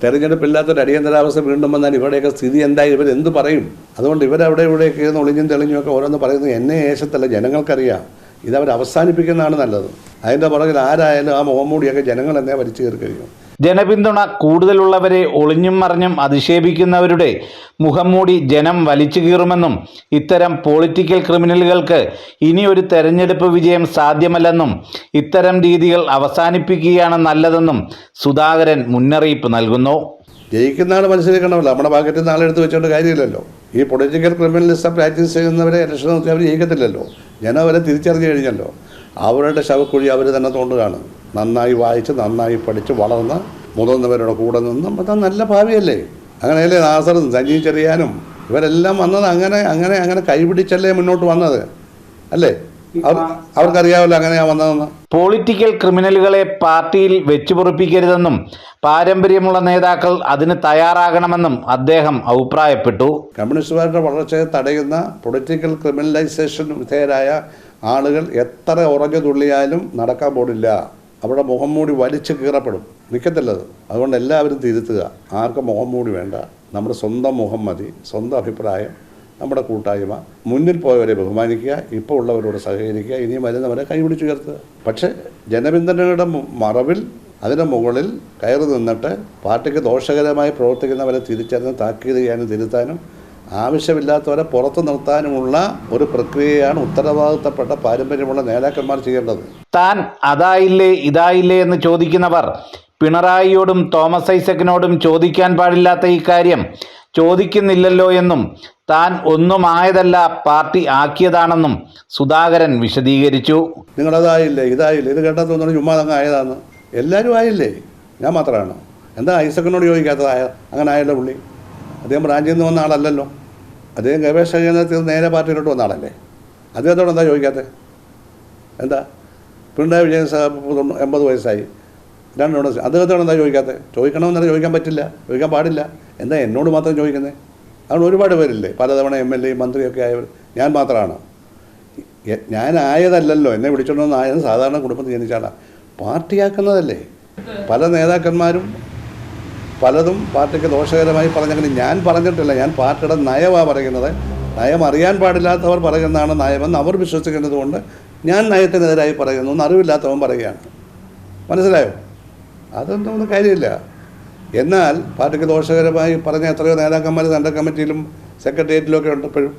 തെരഞ്ഞെടുപ്പില്ലാത്തൊരു അടിയന്തരാവസ്ഥ വീണ്ടും വന്നാൽ ഇവിടെയൊക്കെ സ്ഥിതി എന്തായി? ഇവരെന്ത് പറയും? അതുകൊണ്ട് ഇവരവിടെ ഇവിടെയൊക്കെ ഇരുന്ന് ഒളിഞ്ഞും തെളിഞ്ഞുമൊക്കെ ഓരോന്ന് പറയുന്നത് എന്നെ ഏശത്തല്ല, ജനങ്ങൾക്കറിയാം. ഇതവർ അവസാനിപ്പിക്കുന്നതാണ് നല്ലത്. അതിൻ്റെ പുറകിൽ ആരായാലും ആ മുഖംമൂടിയൊക്കെ ജനങ്ങൾ എന്നെ വലിച്ചു കയറി കഴിയും. ജനപിന്തുണ കൂടുതലുള്ളവരെ ഒളിഞ്ഞും മറിഞ്ഞും അധിക്ഷേപിക്കുന്നവരുടെ മുഖംമൂടി ജനം വലിച്ചു കീറുമെന്നും ഇത്തരം പൊളിറ്റിക്കൽ ക്രിമിനലുകൾക്ക് ഇനിയൊരു തെരഞ്ഞെടുപ്പ് വിജയം സാധ്യമല്ലെന്നും ഇത്തരം രീതികൾ അവസാനിപ്പിക്കുകയാണ് നല്ലതെന്നും സുധാകരൻ മുന്നറിയിപ്പ് നൽകുന്നു. ജയിക്കുന്ന ആൾ മനസ്സിലാക്കണമല്ലോ, നമ്മുടെ പാക്കറ്റിൽ നാളെ എടുത്ത് വെച്ചുകൊണ്ട് കാര്യമില്ലല്ലോ. ഈ പൊളിറ്റിക്കൽ ക്രിമിനലിസം പ്രാക്ടീസ് ചെയ്യുന്നവരെ ഇലക്ഷൻ നോക്കി അവർ ജയിക്കത്തില്ലല്ലോ. ജനം അവരെ തിരിച്ചറിഞ്ഞു കഴിഞ്ഞല്ലോ. അവരുടെ ശവക്കുഴി അവർ തന്നെ തോണ്ടുകയാണ്. നന്നായി വായിച്ച് നന്നായി പഠിച്ച് വളർന്ന് മുതിർന്നവരുടെ കൂടെ നിന്നും അത് നല്ല ഭാവിയല്ലേ? അങ്ങനെയല്ലേ നാസറും സജീവ് ചെറിയാനും ഇവരെല്ലാം വന്നത് അങ്ങനെ അങ്ങനെ അങ്ങനെ കൈപിടിച്ചല്ലേ മുന്നോട്ട് വന്നത് അല്ലേ? അവർക്കറിയാമല്ലോ അങ്ങനെയാണ് വന്നതെന്ന്. പൊളിറ്റിക്കൽ ക്രിമിനലുകളെ പാർട്ടിയിൽ വെച്ചുപൊറിപ്പിക്കരുതെന്നും പാരമ്പര്യമുള്ള നേതാക്കൾ അതിന് തയ്യാറാകണമെന്നും അദ്ദേഹം അഭിപ്രായപ്പെട്ടു. കമ്മ്യൂണിസ്റ്റുകാരുടെ വളർച്ചയെ തടയുന്ന പൊളിറ്റിക്കൽ ക്രിമിനലൈസേഷൻ വിധേയരായ ആളുകൾ എത്ര ഉറഞ്ഞു തുള്ളിയാലും നടക്കാൻ പോടില്ല. അവിടെ മുഖം മൂടി വലിച്ചു കീറപ്പെടും, നിൽക്കത്തില്ലത്. അതുകൊണ്ട് എല്ലാവരും തിരുത്തുക. ആർക്കും മുഖം മൂടി വേണ്ട. നമ്മുടെ സ്വന്തം മുഖം മതി, സ്വന്തം അഭിപ്രായം, നമ്മുടെ കൂട്ടായ്മ. മുന്നിൽ പോയവരെ ബഹുമാനിക്കുക, ഇപ്പോൾ ഉള്ളവരോട് സഹകരിക്കുക, ഇനിയും വരുന്നവരെ കൈപിടിച്ചുയർത്തുക. പക്ഷേ ജനപിന്തുണയുടെ മറവിൽ അതിൻ്റെ മുകളിൽ കയറി നിന്നിട്ട് പാർട്ടിക്ക് ദോഷകരമായി പ്രവർത്തിക്കുന്നവരെ തിരിച്ചറിഞ്ഞ് താക്കീത് ചെയ്യാനും തിരുത്താനും ആവശ്യമില്ലാത്തവരെ പുറത്തു നിർത്താനുമുള്ള ഒരു പ്രക്രിയയാണ് ഉത്തരവാദിത്തപ്പെട്ട പാരമ്പര്യമുള്ള നേതാക്കന്മാർ ചെയ്യേണ്ടത്. താൻ അതായില്ലേ ഇതായില്ലേ എന്ന് ചോദിക്കുന്നവർ പിണറായിയോടും തോമസ് ഐസക്കിനോടും ചോദിക്കാൻ പാടില്ലാത്ത ഈ കാര്യം ചോദിക്കുന്നില്ലല്ലോ എന്നും താൻ ഒന്നും ആയതല്ല പാർട്ടി ആക്കിയതാണെന്നും സുധാകരൻ വിശദീകരിച്ചു. നിങ്ങളതായില്ലേ ഇതായില്ലേ ഇത് കേട്ടാൽ തോന്നുന്നു ചുമ്മാ അങ്ങ് ആയതാന്ന്. എല്ലാവരും ആയില്ലേ, ഞാൻ മാത്രമാണ്. എന്താ ഐസക്കിനോട് ചോദിക്കാത്തതായ? അങ്ങനെ ആയല്ലോ പുള്ളി. അദ്ദേഹം ബ്രാഞ്ചിൽ നിന്ന് വന്ന ആളല്ലല്ലോ. അദ്ദേഹം ഗവേഷണ കേന്ദ്രത്തിൽ നേരെ പാർട്ടിയിലോട്ട് വന്ന ആളല്ലേ. അദ്ദേഹത്തോട് എന്താ ചോദിക്കാത്തത്? എന്താ പിണറായി വിജയൻ 80 വയസ്സായി, 2 അദ്ദേഹത്തോട് എന്താ ചോദിക്കാത്തത്? ചോദിക്കണമെന്നല്ല, ചോദിക്കാൻ പറ്റില്ല, ചോദിക്കാൻ പാടില്ല. എന്താ എന്നോട് മാത്രം ചോദിക്കുന്നത്? അതുകൊണ്ട് ഒരുപാട് പേരില്ലേ, പലതവണ MLA മന്ത്രിയൊക്കെ ആയവർ. ഞാൻ മാത്രമാണ്. ഞാനായതല്ലല്ലോ, എന്നെ വിളിച്ചോണ്ടെന്ന് ആയത് സാധാരണ കുടുംബത്തിൽ ജനിച്ചാലാണ്. പാർട്ടിയാക്കുന്നതല്ലേ. പല നേതാക്കന്മാരും പലതും പാർട്ടിക്ക് ദോഷകരമായി പറഞ്ഞെങ്കിലും ഞാൻ പറഞ്ഞിട്ടില്ല. ഞാൻ പാർട്ടിയുടെ നയമാണ് പറയുന്നത്. നയം അറിയാൻ പാടില്ലാത്തവർ പറയുന്നതാണ് നയമെന്ന് അവർ വിശ്വസിക്കുന്നത് കൊണ്ട് ഞാൻ നയത്തിനെതിരായി പറയുന്നു എന്ന് അറിവില്ലാത്തവൻ പറയുകയാണ്. മനസ്സിലായോ? അതൊന്നും കാര്യമില്ല. എന്നാൽ പാർട്ടിക്ക് ദോഷകരമായി പറഞ്ഞ എത്രയോ നേതാക്കന്മാർ സെൻട്രൽ കമ്മിറ്റിയിലും സെക്രട്ടേറിയറ്റിലും ഒക്കെ ഉണ്ട് ഇപ്പോഴും,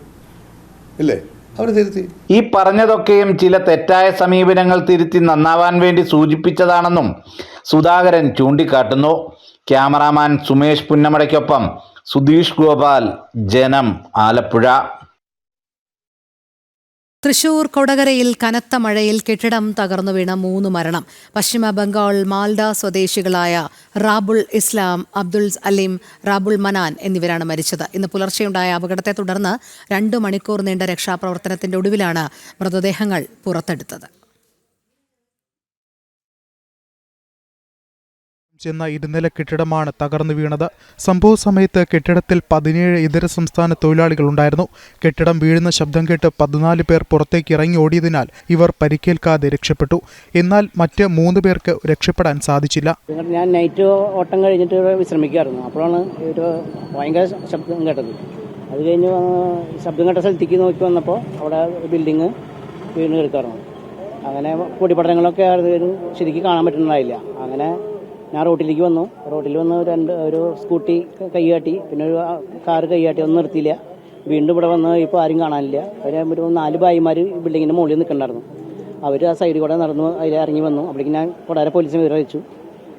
ഇല്ലേ? അവർ തിരുത്തി. ഈ പറഞ്ഞതൊക്കെയും ചില തെറ്റായ സമീപനങ്ങൾ തിരുത്തി നന്നാവാൻ വേണ്ടി സൂചിപ്പിച്ചതാണെന്നും സുധാകരൻ ചൂണ്ടിക്കാട്ടുന്നു. ക്യാമറാമാൻ സുമേഷ് പുന്നമടയ്ക്കൊപ്പം സുധീഷ് ഗോപാൽ, ജനം, ആലപ്പുഴ. തൃശൂർ കൊടകരയിൽ കനത്ത മഴയിൽ കെട്ടിടം തകർന്നു വീണ 3 മരണം. പശ്ചിമ ബംഗാൾ മാൽഡ സ്വദേശികളായ റാബുൾ ഇസ്ലാം, അബ്ദുൾ അലീം, റാബുൾ മനാൻ എന്നിവരാണ് മരിച്ചത്. ഇന്ന് പുലർച്ചെയുണ്ടായ അപകടത്തെ തുടർന്ന് 2 മണിക്കൂർ നീണ്ട രക്ഷാപ്രവർത്തനത്തിന്റെ ഒടുവിലാണ് മൃതദേഹങ്ങൾ പുറത്തെടുത്തത്. ചെന്ന ഇരുനില കെട്ടിടമാണ് തകർന്നു വീണത്. സംഭവ സമയത്ത് കെട്ടിടത്തിൽ 17 ഇതര സംസ്ഥാന തൊഴിലാളികളുണ്ടായിരുന്നു. കെട്ടിടം വീഴുന്ന ശബ്ദം കേട്ട് 14 പേർ പുറത്തേക്ക് ഇറങ്ങി ഓടിയതിനാൽ ഇവർ പരിക്കേൽക്കാതെ രക്ഷപ്പെട്ടു. എന്നാൽ മറ്റ് 3 പേർക്ക് രക്ഷപ്പെടാൻ സാധിച്ചില്ല. ഞാൻ നൈറ്റ് ഓട്ടം കഴിഞ്ഞിട്ട് വിശ്രമിക്കായിരുന്നു. അപ്പോഴാണ് ഒരു ഭയങ്കര ശബ്ദം കേട്ടത്. അത് കഴിഞ്ഞ് ശബ്ദം കേട്ട സ്ഥലത്തേക്ക് നോക്കി വന്നപ്പോൾ അവിടെ ബിൽഡിങ് വീണ് കിടക്കാറുണ്ട്. അങ്ങനെ പൊടിപടലങ്ങളൊക്കെ ശരിക്കും കാണാൻ പറ്റുന്നുണ്ടായില്ല. അങ്ങനെ ഞാൻ റോട്ടിലേക്ക് വന്നു. റോട്ടിൽ വന്ന് ഒരു സ്കൂട്ടി കൈകാട്ടി, പിന്നെ ഒരു കാറ് കൈകാട്ടി, ഒന്നും നിർത്തിയില്ല. വീണ്ടും ഇവിടെ വന്ന് ഇപ്പോൾ ആരും കാണാനില്ല. ഒരു 4 ഭായിമാർ ബിൽഡിങ്ങിൻ്റെ മുകളിൽ നിൽക്കണ്ടായിരുന്നു. അവർ ആ സൈഡിൽ കൂടെ നടന്നു അതിൽ ഇറങ്ങി വന്നു. അപ്പോഴേക്കും ഞാൻ കൊടാര പോലീസിനെ വിവരം അറിയിച്ചു.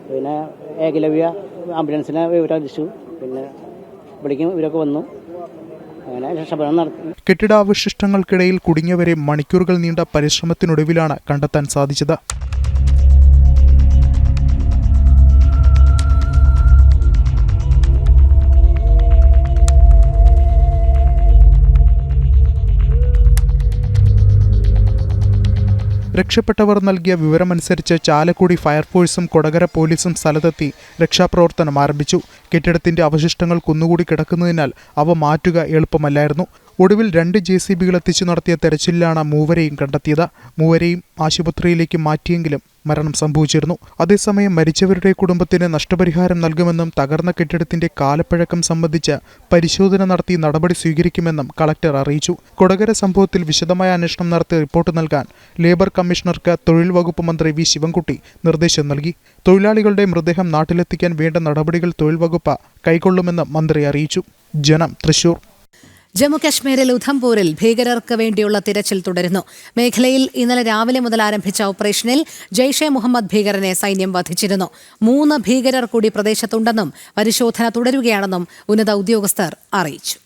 പിന്നെ ഏകലവ്യ ആംബുലൻസിനെ വിവരം അറിയിച്ചു. പിന്നെ ഇവിടേക്കും ഇവരൊക്കെ വന്നു. അങ്ങനെ രക്ഷപ്പെടാൻ നടത്തി. കെട്ടിടാവശിഷ്ടങ്ങൾക്കിടയിൽ കുടുങ്ങിയവരെ മണിക്കൂറുകൾ നീണ്ട പരിശ്രമത്തിനൊടുവിലാണ് കണ്ടെത്താൻ സാധിച്ചത്. രക്ഷപ്പെട്ടവർ നൽകിയ വിവരമനുസരിച്ച് ചാലക്കുടി ഫയർഫോഴ്സും കൊടകര പോലീസും സ്ഥലത്തെത്തി രക്ഷാപ്രവർത്തനം ആരംഭിച്ചു. കെട്ടിടത്തിന്റെ അവശിഷ്ടങ്ങൾ കുന്നുകൂടി കിടക്കുന്നതിനാൽ അവ മാറ്റുക എളുപ്പമല്ലായിരുന്നു. ഒടുവിൽ 2 JCBകൾ എത്തിച്ചു നടത്തിയ തെരച്ചിലിലാണ് 3 കണ്ടെത്തിയത്. 3 ആശുപത്രിയിലേക്ക് മാറ്റിയെങ്കിലും മരണം സംഭവിച്ചിരുന്നു. അതേസമയം മരിച്ചവരുടെ കുടുംബത്തിന് നഷ്ടപരിഹാരം നൽകുമെന്നും തകർന്ന കെട്ടിടത്തിന്റെ കാലപ്പഴക്കം സംബന്ധിച്ച് പരിശോധന നടത്തി നടപടി സ്വീകരിക്കുമെന്നും കളക്ടർ അറിയിച്ചു. കൊടകര സംഭവത്തിൽ വിശദമായ അന്വേഷണം നടത്തി റിപ്പോർട്ട് നൽകാൻ ലേബർ കമ്മീഷണർക്ക് തൊഴിൽ വകുപ്പ് മന്ത്രി വി ശിവൻകുട്ടി നിർദ്ദേശം നൽകി. തൊഴിലാളികളുടെ മൃതദേഹം നാട്ടിലെത്തിക്കാൻ വേണ്ട നടപടികൾ തൊഴിൽ വകുപ്പ് കൈക്കൊള്ളുമെന്ന് മന്ത്രി അറിയിച്ചു. ജനം, തൃശൂർ. ജമ്മുകശ്മീരിൽ ഉധംപൂരിൽ ഭീകരർക്ക് വേണ്ടിയുള്ള തിരച്ചിൽ തുടരുന്നു. മേഖലയിൽ ഇന്നലെ രാവിലെ മുതൽ ആരംഭിച്ച ഓപ്പറേഷനിൽ ജെയ്ഷെ മുഹമ്മദ് ഭീകരനെ സൈന്യം വധിച്ചിരുന്നു. 3 ഭീകരർ കൂടി പ്രദേശത്തുണ്ടെന്നും പരിശോധന തുടരുകയാണെന്നും ഉന്നത ഉദ്യോഗസ്ഥർ അറിയിച്ചു.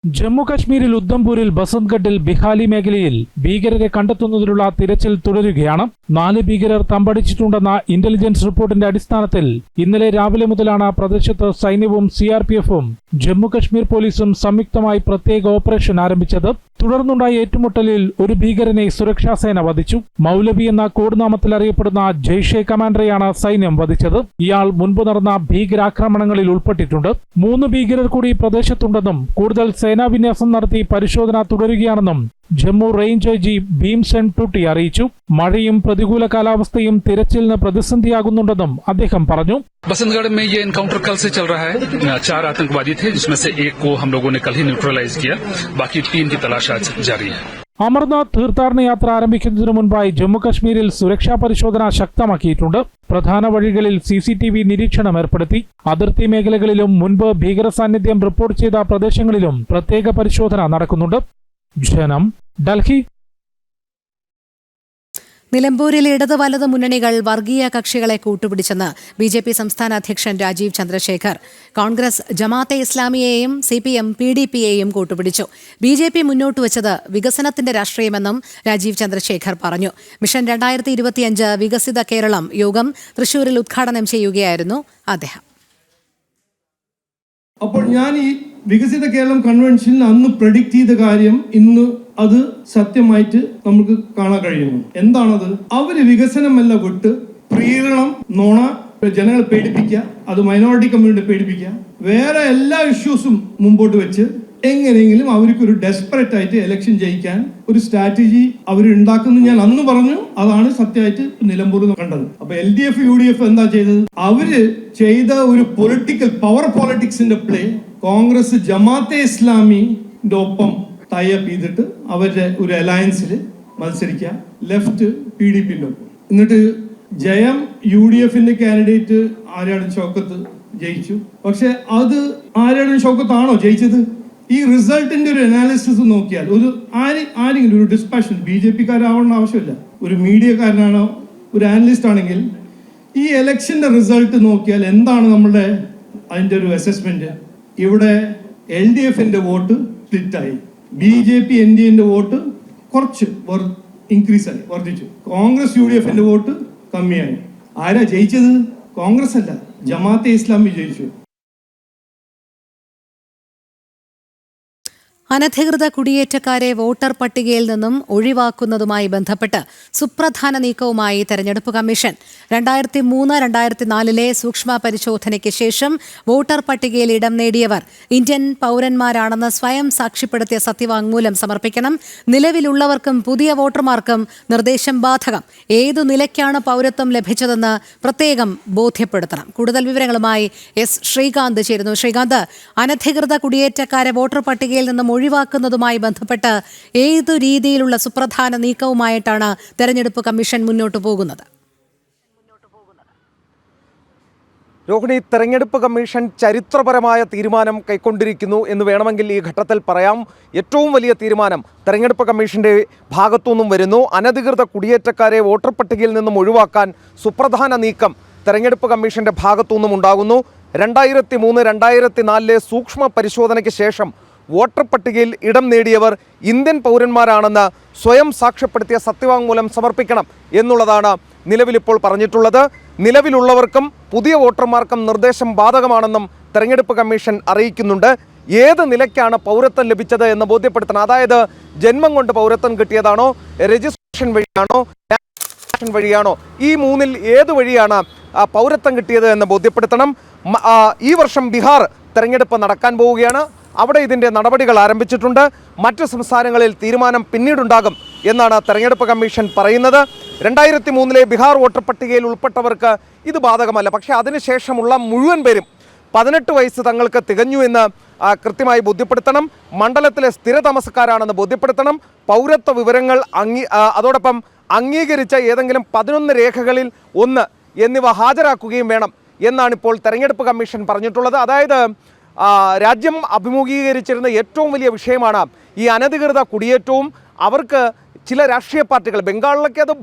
ജമ്മുകശ്മീരിൽ ഉദ്ധംപൂരിൽ ബസന്ത്ഗഡിൽ ബിഹാലി മേഖലയിൽ ഭീകരരെ കണ്ടെത്തുന്നതിനുള്ള തിരച്ചിൽ തുടരുകയാണ്. 4 ഭീകരർ തമ്പടിച്ചിട്ടുണ്ടെന്ന ഇന്റലിജൻസ് റിപ്പോർട്ടിന്റെ അടിസ്ഥാനത്തിൽ ഇന്നലെ രാവിലെ മുതലാണ് പ്രദേശത്ത് സൈന്യവും CRPFും ജമ്മുകശ്മീർ പോലീസും സംയുക്തമായി പ്രത്യേക ഓപ്പറേഷൻ ആരംഭിച്ചത്. തുടർന്നുണ്ടായ ഏറ്റുമുട്ടലിൽ ഒരു ഭീകരനെ സുരക്ഷാസേന വധിച്ചു. മൗലവി എന്ന കോഡ് നാമത്തിൽ അറിയപ്പെടുന്ന ജെയ്ഷെ കമാൻഡറെയാണ് സൈന്യം വധിച്ചത്. ഇയാൾ മുൻപ് നടന്ന ഭീകരാക്രമണങ്ങളിൽ ഉൾപ്പെട്ടിട്ടുണ്ട്. 3 ഭീകരർ കൂടി പ്രദേശത്തുണ്ടെന്നും കൂടുതൽ സേനാവിന്യാസം നടത്തി പരിശോധന തുടരുകയാണെന്നും Jammu range IG Bhimsen tutti അറിയിച്ചു. മഴയും പ്രതികൂല കാലാവസ്ഥയും തിരച്ചിലിന് പ്രതിസന്ധിയാകുന്നുണ്ടെന്നും അദ്ദേഹം പറഞ്ഞു. बसंतगढ़ में ये एनकाउंटर कल से चल रहा है. 4 आतंकवादी थे, जिसमें से 1 को हम लोगों ने कल ही न्यूट्रलाइज किया. बाकी 3 की तलाश आज जारी है. അമർനാഥ് തീർത്ഥാടന യാത്ര ആരംഭിക്കുന്നതിന് മുൻപായി ജമ്മുകശ്മീരിൽ സുരക്ഷാ പരിശോധന ശക്തമാക്കിയിട്ടുണ്ട്. പ്രധാന വഴികളിൽ CCTV നിരീക്ഷണം ഏർപ്പെടുത്തി. അതിർത്തി മേഖലകളിലും മുൻപ് ഭീകര സാന്നിധ്യം റിപ്പോർട്ട് ചെയ്ത പ്രദേശങ്ങളിലും പ്രത്യേക പരിശോധന നടക്കുന്നുണ്ട്. ജനം, ഡൽഹി. നിലമ്പൂരിൽ ഇടത് വലത് മുന്നണികൾ വർഗീയ കക്ഷികളെ കൂട്ടുപിടിച്ചെന്ന് BJP സംസ്ഥാന അധ്യക്ഷൻ രാജീവ് ചന്ദ്രശേഖർ. കോൺഗ്രസ് ജമാഅത്തെ ഇസ്ലാമിയെയും CPM PDPയെയും കൂട്ടുപിടിച്ചു. BJP മുന്നോട്ട് വച്ചത് വികസനത്തിന്റെ രാഷ്ട്രീയമെന്നും രാജീവ് ചന്ദ്രശേഖർ പറഞ്ഞു. മിഷൻ 2025 വികസിത കേരളം യോഗം തൃശൂരിൽ ഉദ്ഘാടനം ചെയ്യുകയായിരുന്നു അദ്ദേഹം. അപ്പോൾ ഞാൻ ഈ വികസിത കേരളം കൺവെൻഷനിൽ അന്ന് പ്രഡിക്റ്റ് ചെയ്ത കാര്യം ഇന്ന് അത് സത്യമായിട്ട് നമുക്ക് കാണാൻ കഴിയുന്നു. എന്താണത്? അവര് വികസനമല്ല വിട്ട് പ്രീരണം, നോണ, ജനങ്ങളെ പേടിപ്പിക്കുക, അത് മൈനോറിറ്റി കമ്മ്യൂണിറ്റി പേടിപ്പിക്കുക, വേറെ എല്ലാ ഇഷ്യൂസും മുമ്പോട്ട് വെച്ച് എങ്ങനെയെങ്കിലും അവർക്കൊരു ഡെസ്പറേറ്റ് ആയിട്ട് ഇലക്ഷൻ ജയിക്കാൻ ഒരു സ്ട്രാറ്റജി അവർ ഉണ്ടാക്കുന്നു ഞാൻ അന്ന് പറഞ്ഞു. അതാണ് സത്യമായിട്ട് നിലമ്പൂർ കണ്ടത്. അപ്പൊ LDF UDF എന്താ ചെയ്തത്? അവര് ചെയ്ത ഒരു പൊളിറ്റിക്കൽ പവർ പോളിറ്റിക്സിന്റെ പ്ലേ കോൺഗ്രസ് ജമാഅത്തെ ഇസ്ലാമിന്റെ ഒപ്പം ടൈപ്പ് ചെയ്തിട്ട് അവരുടെ ഒരു അലയൻസിൽ മത്സരിക്കുക, ലെഫ്റ്റ് PDPന്റെ ഒപ്പം. എന്നിട്ട് ജയം UDFന്റെ കാൻഡിഡേറ്റ് ആര്യാടൻ ഷൗക്കത്ത് ജയിച്ചു. പക്ഷെ അത് ആര്യാടൻ ഷൗക്കത്താണോ ജയിച്ചത്? ഈ റിസൾട്ടിന്റെ ഒരു അനാലിസിസ് നോക്കിയാൽ ആരെങ്കിലും ഒരു ഡിസ്പാഷൻ BJP-കാരാവണമെന്ന് ആവശ്യമില്ല, ഒരു മീഡിയക്കാരനാണോ ഒരു അനലിസ്റ്റ് ആണെങ്കിൽ ഈ ഇലക്ഷന്റെ റിസൾട്ട് നോക്കിയാൽ എന്താണ് നമ്മുടെ അതിന്റെ ഒരു അസസ്മെന്റ്? ഇവിടെ LDFന്റെ വോട്ട് സ്പ്ലിറ്റായി, BJP NDAന്റെ വോട്ട് കുറച്ച് ഇൻക്രീസ് ആയി, വർദ്ധിച്ചു. കോൺഗ്രസ് UDFന്റെ വോട്ട് കമ്മിയായി. ആരാ ജയിച്ചത്? കോൺഗ്രസ് അല്ല, ജമാഅത്തെ ഇസ്ലാമി ജയിച്ചു. അനധികൃത കുടിയേറ്റക്കാരെ വോട്ടർ പട്ടികയിൽ നിന്നും ഒഴിവാക്കുന്നതുമായി ബന്ധപ്പെട്ട് സുപ്രധാന നീക്കവുമായി തെരഞ്ഞെടുപ്പ് കമ്മീഷൻ. 2003-2004 സൂക്ഷ്മ പരിശോധനയ്ക്ക് ശേഷം വോട്ടർ പട്ടികയിൽ ഇടം നേടിയവർ ഇന്ത്യൻ പൗരന്മാരാണെന്ന് സ്വയം സാക്ഷ്യപ്പെടുത്തിയ സത്യവാങ്മൂലം സമർപ്പിക്കണം. നിലവിലുള്ളവർക്കും പുതിയ വോട്ടർമാർക്കും നിർദ്ദേശം ബാധകം. ഏതു നിലയ്ക്കാണ് പൗരത്വം ലഭിച്ചതെന്ന് പ്രത്യേകം ബോധ്യപ്പെടുത്തണം. കൂടുതൽ വിവരങ്ങളുമായി S. ശ്രീകാന്ത് ചേരുന്നു. ശ്രീകാന്ത്, അനധികൃത കുടിയേറ്റക്കാരെ വോട്ടർ പട്ടികയിൽ നിന്നും ഒഴിവാക്കുന്നതുമായി ബന്ധപ്പെട്ട് ഏതു രീതിയിലുള്ള സുപ്രധാന നീക്കവുമായിട്ടാണ് തെരഞ്ഞെടുപ്പ് കമ്മീഷൻ മുന്നോട്ട് പോകുന്നത്? രോഹിണി, തെരഞ്ഞെടുപ്പ് കമ്മീഷൻ ചരിത്രപരമായ തീരുമാനം കൈക്കൊണ്ടിരിക്കുന്നു എന്ന് വേണമെങ്കിൽ ഈ ഘട്ടത്തിൽ പറയാം. ഏറ്റവും വലിയ തീരുമാനം തെരഞ്ഞെടുപ്പ് കമ്മീഷന്റെ ഭാഗത്തുനിന്നും വരുന്നു. അനധികൃത കുടിയേറ്റക്കാരെ വോട്ടർ പട്ടികയിൽ നിന്നും ഒഴിവാക്കാൻ സുപ്രധാന നീക്കം തെരഞ്ഞെടുപ്പ് കമ്മീഷന്റെ ഭാഗത്തുനിന്നും ഉണ്ടാകുന്നു. 2003-2004 സൂക്ഷ്മ പരിശോധനയ്ക്ക് ശേഷം വോട്ടർ പട്ടികയിൽ ഇടം നേടിയവർ ഇന്ത്യൻ പൗരന്മാരാണെന്ന് സ്വയം സാക്ഷ്യപ്പെടുത്തിയ സത്യവാങ്മൂലം സമർപ്പിക്കണം എന്നുള്ളതാണ് നിലവിലിപ്പോൾ പറഞ്ഞിട്ടുള്ളത്. നിലവിലുള്ളവർക്കും പുതിയ വോട്ടർമാർക്കും നിർദ്ദേശം ബാധകമാണെന്നും തെരഞ്ഞെടുപ്പ് കമ്മീഷൻ അറിയിക്കുന്നുണ്ട്. ഏത് നിലയ്ക്കാണ് പൗരത്വം ലഭിച്ചത് എന്ന് ബോധ്യപ്പെടുത്തണം. അതായത് ജന്മം കൊണ്ട് പൗരത്വം കിട്ടിയതാണോ, രജിസ്ട്രേഷൻ വഴിയാണോ, ഈ മൂന്നിൽ ഏത് വഴിയാണ് പൗരത്വം കിട്ടിയത് എന്ന് ബോധ്യപ്പെടുത്തണം. ഈ വർഷം ബീഹാർ തെരഞ്ഞെടുപ്പ് നടക്കാൻ പോവുകയാണ്. അവിടെ ഇതിൻ്റെ നടപടികൾ ആരംഭിച്ചിട്ടുണ്ട്. മറ്റ് സംസ്ഥാനങ്ങളിൽ തീരുമാനം പിന്നീടുണ്ടാകും എന്നാണ് തെരഞ്ഞെടുപ്പ് കമ്മീഷൻ പറയുന്നത്. 2003 ബീഹാർ വോട്ടർ പട്ടികയിൽ ഉൾപ്പെട്ടവർക്ക് ഇത് ബാധകമല്ല. പക്ഷേ അതിനുശേഷമുള്ള മുഴുവൻ പേരും 18 വയസ്സ് തങ്ങൾക്ക് തികഞ്ഞു എന്ന് കൃത്യമായി ബോധ്യപ്പെടുത്തണം. മണ്ഡലത്തിലെ സ്ഥിരതാമസക്കാരാണെന്ന് ബോധ്യപ്പെടുത്തണം. പൗരത്വ വിവരങ്ങൾ അതോടൊപ്പം അംഗീകരിച്ച ഏതെങ്കിലും 11 രേഖകളിൽ 1 എന്നിവ ഹാജരാക്കുകയും വേണം എന്നാണിപ്പോൾ തെരഞ്ഞെടുപ്പ് കമ്മീഷൻ പറഞ്ഞിട്ടുള്ളത്. അതായത് രാജ്യം അഭിമുഖീകരിച്ചിരുന്ന ഏറ്റവും വലിയ വിഷയമാണ് ഈ അനധികൃത കുടിയേറ്റവും. അവർക്ക് ചില രാഷ്ട്രീയ പാർട്ടികൾ, ബംഗാളിലൊക്കെ അത്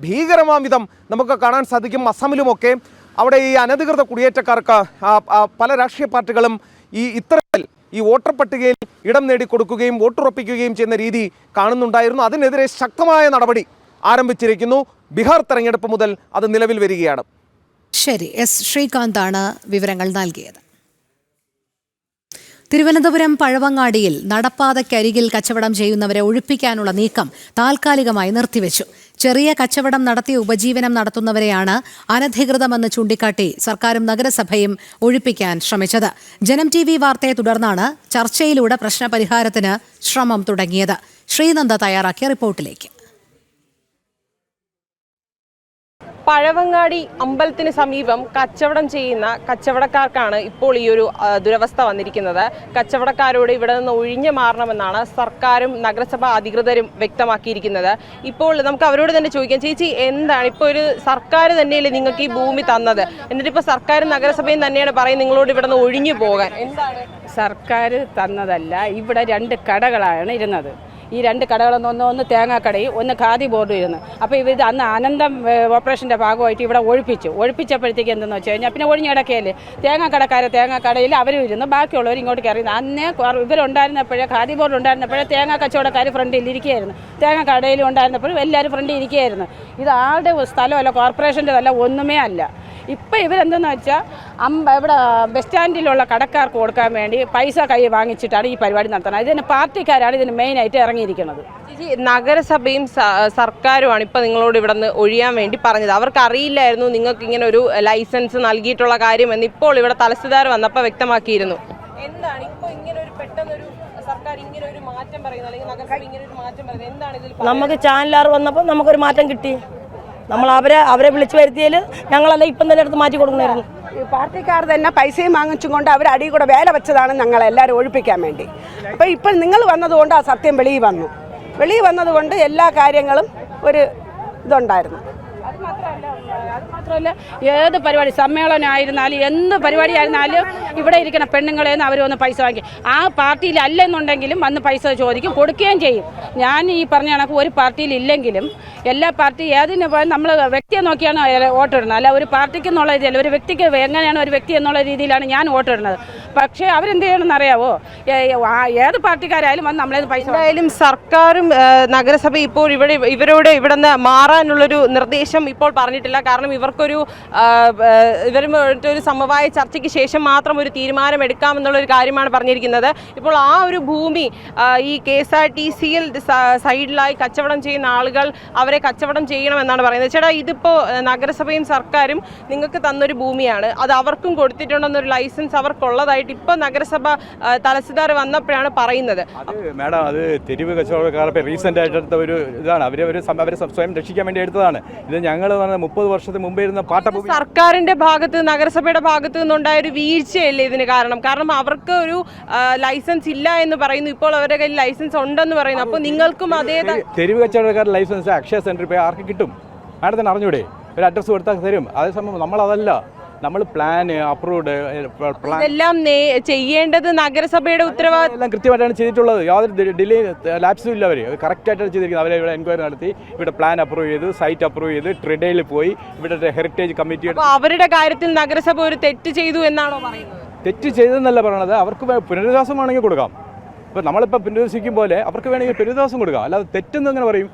ഭീകരമാം വിധം നമുക്ക് കാണാൻ സാധിക്കും, അസമിലുമൊക്കെ അവിടെ ഈ അനധികൃത കുടിയേറ്റക്കാർക്ക് പല രാഷ്ട്രീയ പാർട്ടികളും ഇത്തരത്തിൽ ഈ വോട്ടർ പട്ടികയിൽ ഇടം നേടിക്കൊടുക്കുകയും വോട്ടുറപ്പിക്കുകയും ചെയ്യുന്ന രീതി കാണുന്നുണ്ടായിരുന്നു. അതിനെതിരെ ശക്തമായ നടപടി ആരംഭിച്ചിരിക്കുന്നു. ബീഹാർ തെരഞ്ഞെടുപ്പ് മുതൽ അത് നിലവിൽ വരികയാണ്. ശരി, S. ശ്രീകാന്താണ് വിവരങ്ങൾ നൽകിയത്. തിരുവനന്തപുരം പഴവങ്ങാടിയിൽ നടപ്പാതയ്ക്കരികിൽ കച്ചവടം ചെയ്യുന്നവരെ ഒഴിപ്പിക്കാനുള്ള നീക്കം താൽക്കാലികമായി നിർത്തിവെച്ചു. ചെറിയ കച്ചവടം നടത്തി ഉപജീവനം നടത്തുന്നവരെയാണ് അനധികൃതമെന്ന് ചൂണ്ടിക്കാട്ടി സർക്കാരും നഗരസഭയും ഒഴിപ്പിക്കാൻ ശ്രമിച്ചത്. ജനം TV വാർത്തയെ തുടർന്നാണ് ചർച്ചയിലൂടെ പ്രശ്നപരിഹാരത്തിന് ശ്രമം തുടങ്ങിയത്. ശ്രീനന്ദ തയ്യാറാക്കിയ റിപ്പോർട്ടിലേക്ക്. പഴവങ്ങാടി അമ്പലത്തിന് സമീപം കച്ചവടം ചെയ്യുന്ന കച്ചവടക്കാർക്കാണ് ഇപ്പോൾ ഈ ഒരു ദുരവസ്ഥ വന്നിരിക്കുന്നത്. കച്ചവടക്കാരോട് ഇവിടെ നിന്ന് ഒഴിഞ്ഞു മാറണമെന്നാണ് സർക്കാരും നഗരസഭാ അധികൃതരും വ്യക്തമാക്കിയിരിക്കുന്നത്. ഇപ്പോൾ നമുക്ക് അവരോട് തന്നെ ചോദിക്കാം, ചേച്ചി എന്താണ് ഇപ്പോൾ ഒരു സർക്കാർ തന്നെയല്ലേ നിങ്ങൾക്ക് ഈ ഭൂമി തന്നത്, എന്നിട്ടിപ്പോൾ സർക്കാരും നഗരസഭയും തന്നെയാണ് പറയുന്നത് നിങ്ങളോട് ഇവിടെ നിന്ന് ഒഴിഞ്ഞു പോകാൻ? എന്താണ്? സർക്കാർ തന്നതല്ല, ഇവിടെ 2 കടകളാണ് ഇരുന്നത്. ഈ 2 കടകളൊന്ന് ഒന്ന് തേങ്ങാക്കടയും ഒന്ന് ഖാദി ബോർഡും ഇരുന്നു. അപ്പോൾ ഇത് അന്ന് അനന്തം ഓപ്പറേഷൻ്റെ ഭാഗമായിട്ട് ഇവിടെ ഒഴിപ്പിച്ചപ്പോഴത്തേക്ക് എന്തെന്ന് വെച്ച് കഴിഞ്ഞാൽ പിന്നെ ഒഴിഞ്ഞിടക്കയല്ലേ തേങ്ങാക്കടയിൽ അവരും ഇരുന്നു, ബാക്കിയുള്ളവർ ഇങ്ങോട്ട് കയറിയിരുന്നു. അന്നേ ഇവരുണ്ടായിരുന്നപ്പോഴേ ഖാദി ബോർഡ് ഉണ്ടായിരുന്നപ്പോഴേ തേങ്ങാ കച്ചവടക്കാർ ഫ്രണ്ടിൽ ഇരിക്കുകയായിരുന്നു, തേങ്ങാ കടയിലും ഉണ്ടായിരുന്നപ്പോഴും എല്ലാവരും ഫ്രണ്ടിൽ ഇരിക്കുകയായിരുന്നു. ഇത് ആരുടെ സ്ഥലമല്ല, കോർപ്പറേഷൻ്റെ അല്ല, ഒന്നുമേ അല്ല. ഇപ്പം ഇവരെന്തെന്ന് വെച്ചാൽ ഇവിടെ ബസ് സ്റ്റാൻഡിലുള്ള കടക്കാർക്ക് കൊടുക്കാൻ വേണ്ടി പൈസ കൈ വാങ്ങിച്ചിട്ടാണ് ഈ പരിപാടി നടത്തുന്നത്. ഇതിന് പാർട്ടിക്കാരാണ് ഇതിന് മെയിനായിട്ട് ഇറങ്ങിയിരിക്കുന്നത്. നഗരസഭയും സർക്കാരുമാണ് ഇപ്പം നിങ്ങളോട് ഇവിടെ നിന്ന് ഒഴിയാൻ വേണ്ടി പറഞ്ഞത്. അവർക്ക് അറിയില്ലായിരുന്നു നിങ്ങൾക്ക് ഇങ്ങനെ ഒരു ലൈസൻസ് നൽകിയിട്ടുള്ള കാര്യം എന്ന് ഇപ്പോൾ ഇവിടെ തഹസിൽദാർ വന്നപ്പോൾ വ്യക്തമാക്കിയിരുന്നു. എന്താണ് ഇപ്പോൾ ഇങ്ങനെ ഒരു പെട്ടെന്നൊരു നമുക്ക് ചാനലുകാർ വന്നപ്പോൾ നമുക്കൊരു മാറ്റം കിട്ടി. നമ്മൾ അവരെ വിളിച്ചു വരുത്തിയതിൽ ഞങ്ങളെല്ലാം ഇപ്പം തന്നെ എടുത്ത് മാറ്റി കൊടുക്കണമായിരുന്നു. ഈ പാർട്ടിക്കാർ തന്നെ പൈസയും വാങ്ങിച്ചും കൊണ്ട് അവർ അടി കൂടെ വേല വെച്ചതാണ് ഞങ്ങളെല്ലാവരും ഒഴിപ്പിക്കാൻ വേണ്ടി. അപ്പോൾ ഇപ്പം നിങ്ങൾ വന്നതുകൊണ്ട് ആ സത്യം വെളിയിൽ വന്നതുകൊണ്ട് എല്ലാ കാര്യങ്ങളും ഒരു ഇതുണ്ടായിരുന്നു. അത് മാത്രമല്ല ഏത് പരിപാടി സമ്മേളനം ആയിരുന്നാലും എന്ത് പരിപാടി ആയിരുന്നാലും ഇവിടെ ഇരിക്കുന്ന പെണ്ണുങ്ങളെ അവർ വന്ന് പൈസ വാങ്ങി ആ പാർട്ടിയിൽ അല്ലെന്നുണ്ടെങ്കിലും വന്ന് പൈസ ചോദിക്കും, കൊടുക്കുകയും ചെയ്യും. ഞാൻ ഈ പറഞ്ഞ കണക്ക് ഒരു പാർട്ടിയിൽ ഇല്ലെങ്കിലും എല്ലാ പാർട്ടി ഏതിന് നമ്മൾ വ്യക്തിയെ നോക്കിയാണ് വോട്ടിടുന്നത്, അല്ല ഒരു പാർട്ടിക്ക് എന്നുള്ള രീതിയല്ല, ഒരു വ്യക്തിക്ക് എങ്ങനെയാണ് ഒരു വ്യക്തി എന്നുള്ള രീതിയിലാണ് ഞാൻ വോട്ടിടുന്നത്. പക്ഷേ അവരെന്ത് ചെയ്യണമെന്ന് അറിയാവോ, ഏത് പാർട്ടിക്കാരായാലും വന്ന് നമ്മളെ പൈസ. എന്തായാലും സർക്കാരും നഗരസഭ ഇപ്പോൾ ഇവരോട് ഇവിടെ നിന്ന് മാറാനുള്ളൊരു നിർദ്ദേശം ഇപ്പോൾ പറഞ്ഞിട്ടില്ല. കാരണം ഇവർക്കൊരു സമവായ ചർച്ചയ്ക്ക് ശേഷം മാത്രം ഒരു തീരുമാനം എടുക്കാമെന്നുള്ളൊരു കാര്യമാണ് പറഞ്ഞിരിക്കുന്നത്. ഇപ്പോൾ ആ ഒരു ഭൂമി ഈ KSRTCയിൽ സൈഡിലായി കച്ചവടം ചെയ്യുന്ന ആളുകൾ അവരെ കച്ചവടം ചെയ്യണമെന്നാണ് പറയുന്നത്. ചേട്ടാ, ഇതിപ്പോൾ നഗരസഭയും സർക്കാരും നിങ്ങൾക്ക് തന്നൊരു ഭൂമിയാണ്, അത് അവർക്കും കൊടുത്തിട്ടുണ്ടെന്നൊരു ലൈസൻസ് അവർക്കുള്ളതായിട്ട് ഇപ്പോൾ നഗരസഭ തഹസിൽദാർ വന്നപ്പോഴാണ് പറയുന്നത്. മാഡം, അത് തെരുവ് കച്ചവടക്കാരുടെ റീസെന്റ് ആയിട്ട് എടുത്ത ഒരു ഇതാണ്. അവരെ സ്വയം രക്ഷിക്കാൻ വേണ്ടി എടുത്തതാണ്. ഇത് ഞങ്ങൾ 30 വർഷത്തിന് മുമ്പേ ഇരുന്ന പാട്ടഭൂമി. സർക്കാരിന്റെ ഭാഗത്ത് നഗരസഭയുടെ ഭാഗത്ത് നിന്നുണ്ടായ ഒരു വീഴ്ചയല്ലേ ഇതിന് കാരണം അവർക്ക് ഒരു ലൈസൻസ് ഇല്ല എന്ന് പറയുന്നു, ഇപ്പോൾ അവരുടെ കയ്യിൽ ലൈസൻസ് ഉണ്ടെന്ന് പറയുന്നു. അപ്പോൾ നിങ്ങൾക്കും അതേ തെരുവ് കച്ചവടക്കാരുടെ ലൈസൻസ് അക്ഷയ സെന്ററിൽ പോയി ആർക്ക് കിട്ടും? മാഡത്തിന് അറിഞ്ഞൂടെ? ഒരു അഡ്രസ്സ് കൊടുത്താൽ തരും. അതേസമയം നമ്മളതല്ല, നമ്മൾ പ്ലാന് അപ്രൂവ്ഡ് എല്ലാം ചെയ്യേണ്ടത് നഗരസഭയുടെ ഉത്തരവാദിത്വം. എല്ലാം കൃത്യമായിട്ടാണ് ചെയ്തിട്ടുള്ളത്. യാതൊരു ഡിലേ ലാപ്സും ഇല്ല. അവർ കറക്റ്റായിട്ടാണ് ചെയ്തിരിക്കുന്നത്. അവരെ ഇവിടെ എൻക്വയറി നടത്തി, ഇവിടെ പ്ലാൻ അപ്രൂവ് ചെയ്തു, സൈറ്റ് അപ്രൂവ് ചെയ്ത്, ട്രെഡയിൽ പോയി, ഇവിടെ ഹെറിറ്റേജ് കമ്മിറ്റി. അവരുടെ കാര്യത്തിൽ നഗരസഭ ഒരു തെറ്റ് ചെയ്തു എന്നാണോ പറയുന്നത്? തെറ്റ് ചെയ്തെന്നല്ല പറയണത്, അവർക്ക് പുനരധിവാസം വേണമെങ്കിൽ കൊടുക്കാം. ഇപ്പോൾ നമ്മളിപ്പോൾ പുനരധിവസിക്കും പോലെ അവർക്ക് വേണമെങ്കിൽ പുനരധിവാസം കൊടുക്കാം. അല്ലാതെ തെറ്റെന്ന് അങ്ങനെ പറയും?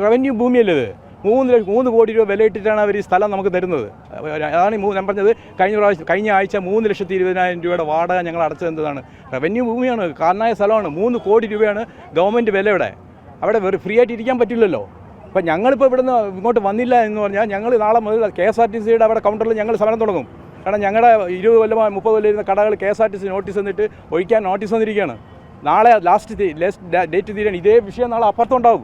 റവന്യൂ ഭൂമിയല്ലേ ഇത്? 3 കോടി രൂപ വിലയിട്ടിട്ടാണ് അവർ ഈ സ്ഥലം നമുക്ക് തരുന്നത്. അതാണ് ഞാൻ പറഞ്ഞത്. കഴിഞ്ഞ ആഴ്ച 3,20,000 രൂപയുടെ വാടക ഞങ്ങൾ അടച്ചതെന്താണ്? റവന്യൂ ഭൂമിയാണ്, കാരണമായ സ്ഥലമാണ്. 3 കോടി രൂപയാണ് ഗവൺമെൻറ് വില. അവിടെ ഫ്രീ ആയിട്ട് ഇരിക്കാൻ പറ്റില്ലല്ലോ. അപ്പോൾ ഞങ്ങളിപ്പോൾ ഇവിടുന്ന് ഇങ്ങോട്ട് വന്നില്ല എന്ന് പറഞ്ഞാൽ ഞങ്ങൾ നാളെ മുതൽ KSRTCയുടെ അവിടെ കൗണ്ടറിൽ ഞങ്ങൾ സമരം തുടങ്ങും. കാരണം ഞങ്ങളുടെ 20 കൊല്ലം 30 കൊല്ലം ഇരുന്ന കടകൾ KSRTC നോട്ടീസ് തന്നിട്ട് ഒഴിക്കാൻ നോട്ടീസ് വന്നിരിക്കുകയാണ്. നാളെ ലാസ്റ്റ് ഡേറ്റ് തീരാൻ ഇതേ വിഷയം നാളെ അപ്പുറത്തുണ്ടാവും.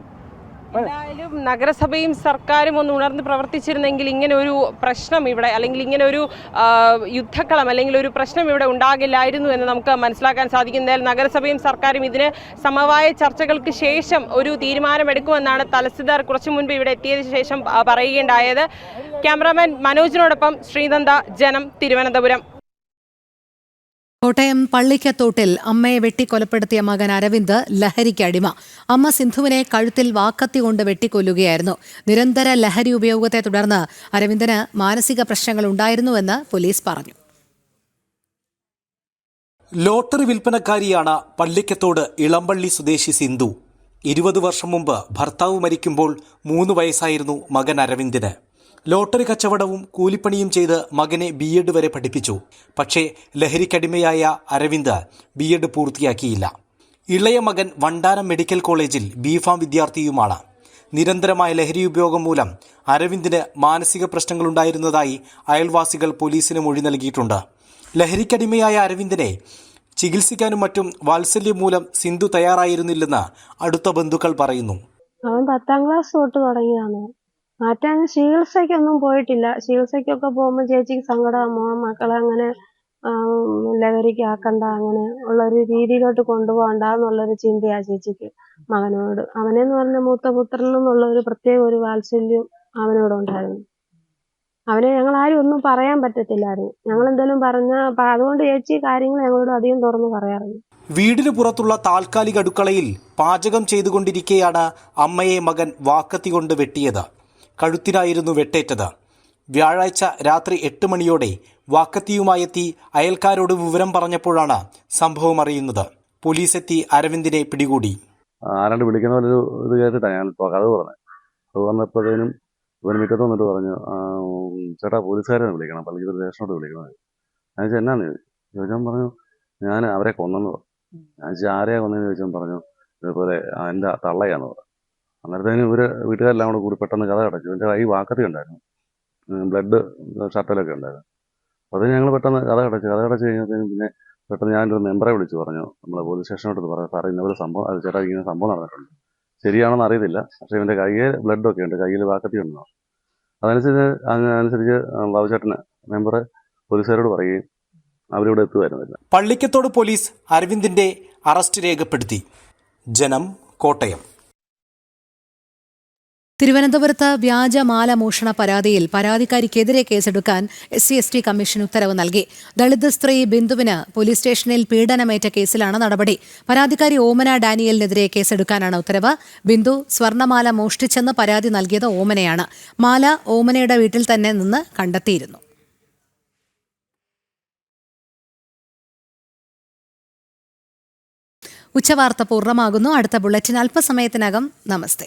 എന്തായാലും നഗരസഭയും സർക്കാരും ഒന്ന് ഉണർന്ന് പ്രവർത്തിച്ചിരുന്നെങ്കിൽ ഇങ്ങനെ ഒരു പ്രശ്നം ഇവിടെ, അല്ലെങ്കിൽ ഇങ്ങനെ ഒരു യുദ്ധക്കളം അല്ലെങ്കിൽ ഒരു പ്രശ്നം ഇവിടെ ഉണ്ടാകില്ലായിരുന്നു എന്ന് നമുക്ക് മനസ്സിലാക്കാൻ സാധിക്കും. എന്തായാലും നഗരസഭയും സർക്കാരും ഇതിന് സമവായ ചർച്ചകൾക്ക് ശേഷം ഒരു തീരുമാനമെടുക്കുമെന്നാണ് തഹസിൽദാർ കുറച്ചു മുൻപ് ഇവിടെ എത്തിയതിനു ശേഷം പറയുകയുണ്ടായത്. ക്യാമറാമാൻ മനോജിനോടൊപ്പം ശ്രീനന്ദ, ജനം, തിരുവനന്തപുരം. കോട്ടയം പള്ളിക്കത്തോട്ടിൽ അമ്മയെ വെട്ടിക്കൊലപ്പെടുത്തിയ മകൻ അരവിന്ദ് ലഹരിക്കടിമ. അമ്മ സിന്ധുവിനെ കഴുത്തിൽ വാക്കത്തി കൊണ്ട് വെട്ടിക്കൊല്ലുകയായിരുന്നു. നിരന്തര ലഹരി ഉപയോഗത്തെ തുടർന്ന് അരവിന്ദിന് മാനസിക പ്രശ്നങ്ങൾ ഉണ്ടായിരുന്നുവെന്ന് പോലീസ് പറഞ്ഞു. ലോട്ടറി വിൽപ്പനക്കാരിയാണ് പള്ളിക്കത്തോട് ഇളമ്പള്ളി സ്വദേശി സിന്ധു. 20 വർഷം മുമ്പ് ഭർത്താവ് മരിക്കുമ്പോൾ 3 വയസ്സായിരുന്നു മകൻ അരവിന്ദിന്. ലോട്ടറി കച്ചവടവും കൂലിപ്പണിയും ചെയ്ത് മകനെ BEd വരെ പഠിപ്പിച്ചു. പക്ഷേ ലഹരിക്കടിമയായ അരവിന്ദ് BEd പൂർത്തിയാക്കിയില്ല. ഇളയ മകൻ വണ്ടാനം മെഡിക്കൽ കോളേജിൽ B.Pharm വിദ്യാർത്ഥിയുമാണ്. നിരന്തരമായ ലഹരി ഉപയോഗം മൂലം അരവിന്ദിന് മാനസിക പ്രശ്നങ്ങളുണ്ടായിരുന്നതായി അയൽവാസികൾ പോലീസിന് മൊഴി നൽകിയിട്ടുണ്ട്. ലഹരിക്കടിമയായ അരവിന്ദിനെ ചികിത്സിക്കാനും മറ്റും വാത്സല്യം മൂലം സിന്ധു തയ്യാറായിരുന്നില്ലെന്ന് അടുത്ത ബന്ധുക്കൾ പറയുന്നു. അവൻ 10ാം ക്ലാസ് തൊട്ട് തുടങ്ങിയതാണ്. മാറ്റാൻ ചികിത്സയ്ക്കൊന്നും പോയിട്ടില്ല. ചികിത്സയ്ക്കൊക്കെ പോകുമ്പോൾ ചേച്ചിക്ക് സങ്കടമോ, മക്കളെ അങ്ങനെ ലഹരിക്ക് ആക്കണ്ട, അങ്ങനെ ഉള്ളൊരു രീതിയിലോട്ട് കൊണ്ടുപോകണ്ട എന്നുള്ളൊരു ചിന്തയാ ചേച്ചിക്ക് മകനോട്. അവനെന്ന് പറഞ്ഞ മൂത്ത പുത്രൻ എന്നുള്ള ഒരു പ്രത്യേക ഒരു വാത്സല്യം അവനോടുണ്ടായിരുന്നു. അവനെ ഞങ്ങൾ ആരും ഒന്നും പറയാൻ പറ്റത്തില്ലായിരുന്നു. ഞങ്ങൾ എന്തെങ്കിലും പറഞ്ഞാൽ അതുകൊണ്ട് ചേച്ചി കാര്യങ്ങൾ ഞങ്ങളോട് അധികം തുറന്നു പറയാറുണ്ട്. വീടിന് പുറത്തുള്ള താൽക്കാലിക അടുക്കളയിൽ പാചകം ചെയ്തുകൊണ്ടിരിക്കെയാണ് അമ്മയെ മകൻ വാക്കത്തി കൊണ്ട് വെട്ടിയത്. കഴുത്തിനായിരുന്നു വെട്ടേറ്റത്. വ്യാഴാഴ്ച രാത്രി 8 മണിയോടെ വാക്കത്തിയുമായെത്തി അയൽക്കാരോട് വിവരം പറഞ്ഞപ്പോഴാണ് സംഭവം അറിയുന്നത്. പോലീസ് എത്തി അരവിന്ദിനെ പിടികൂടി. ആരാണ്ട് വിളിക്കുന്ന പോലെ ഇത് കേട്ടിട്ടാണ് ഞാൻ കഥ പറഞ്ഞത്. അത് പറഞ്ഞപ്പോഴത്തേനും ഇവൻ മുറ്റത്ത് വന്നിട്ട് പറഞ്ഞു, ചേട്ടാ പോലീസുകാരെ വിളിക്കണം, പള്ളിക്ക് സ്റ്റേഷനോട് വിളിക്കണത്. ഞാൻ ചോദിച്ചാൽ എന്നാന്ന് ചോദിച്ചാൽ പറഞ്ഞു, ഞാൻ അവരെ കൊന്നെന്ന് പറഞ്ഞു. ഞാൻ ചോദിച്ചാൽ ആരെയാ കൊന്നതെന്ന് ചോദിച്ചാൽ പറഞ്ഞു, ഇതേപോലെ എൻ്റെ തള്ളയാന്ന് പറഞ്ഞു. അന്നേരത്തേനും ഇവർ വീട്ടുകാരെല്ലാം കൂടെ കൂടി പെട്ടെന്ന് കഥ അടച്ചു. എൻ്റെ കൈ വാക്കത്തി ഉണ്ടായിരുന്നു, ബ്ലഡ് ഷർട്ടിലൊക്കെ ഉണ്ടായിരുന്നു. അപ്പോൾ അത് ഞങ്ങൾ പെട്ടെന്ന് കഥ അടച്ചു കഴിഞ്ഞപ്പോഴത്തേനും പിന്നെ പെട്ടെന്ന് ഞാനൊരു മെമ്പറെ വിളിച്ചു പറഞ്ഞു, നമ്മളെ പോലീസ് സ്റ്റേഷനോട്ട് പറഞ്ഞു, സാറേ ഇന്നൊരു സംഭവം, അത് ചേട്ടാ ഇങ്ങനെ സംഭവം നടന്നിട്ടുണ്ട്, ശരിയാണെന്ന് അറിയത്തില്ല, പക്ഷേ ഇവൻ്റെ കയ്യിൽ ബ്ലഡൊക്കെ ഉണ്ട്, കയ്യിൽ വാക്കത്തി ഉണ്ടെന്നോ. അതനുസരിച്ച് ബാബുചേട്ടന് മെമ്പർ പോലീസുകാരോട് പറയുകയും അവരിവിടെ എത്തുമായിരുന്നില്ല. പള്ളിക്കത്തോട് പോലീസ് അരവിന്ദിന്റെ അറസ്റ്റ് രേഖപ്പെടുത്തി. ജനം, കോട്ടയം. തിരുവനന്തപുരത്ത് വ്യാജമാല മോഷണ പരാതിയിൽ പരാതിക്കാരിക്കെതിരെ കേസെടുക്കാൻ SC/ST കമ്മീഷൻ ഉത്തരവ് നൽകി. ദളിത് സ്ത്രീ ബിന്ദുവിന് പോലീസ് സ്റ്റേഷനിൽ പീഡനമേറ്റ കേസിലാണ് നടപടി. പരാതിക്കാരി ഓമന ഡാനിയലിനെതിരെ കേസെടുക്കാനാണ് ഉത്തരവ്. ബിന്ദു സ്വർണമാല മോഷ്ടിച്ചെന്ന് പരാതി നൽകിയത് ഓമനയാണ്. മാല ഓമനയുടെ വീട്ടിൽ തന്നെ നിന്ന് കണ്ടെത്തിയിരുന്നു. ഉച്ചവാർത്ത പൂർണ്ണമാകുന്നു. അടുത്ത ബുള്ളറ്റിൻ അല്പസമയത്തിനകം. നമസ്തേ.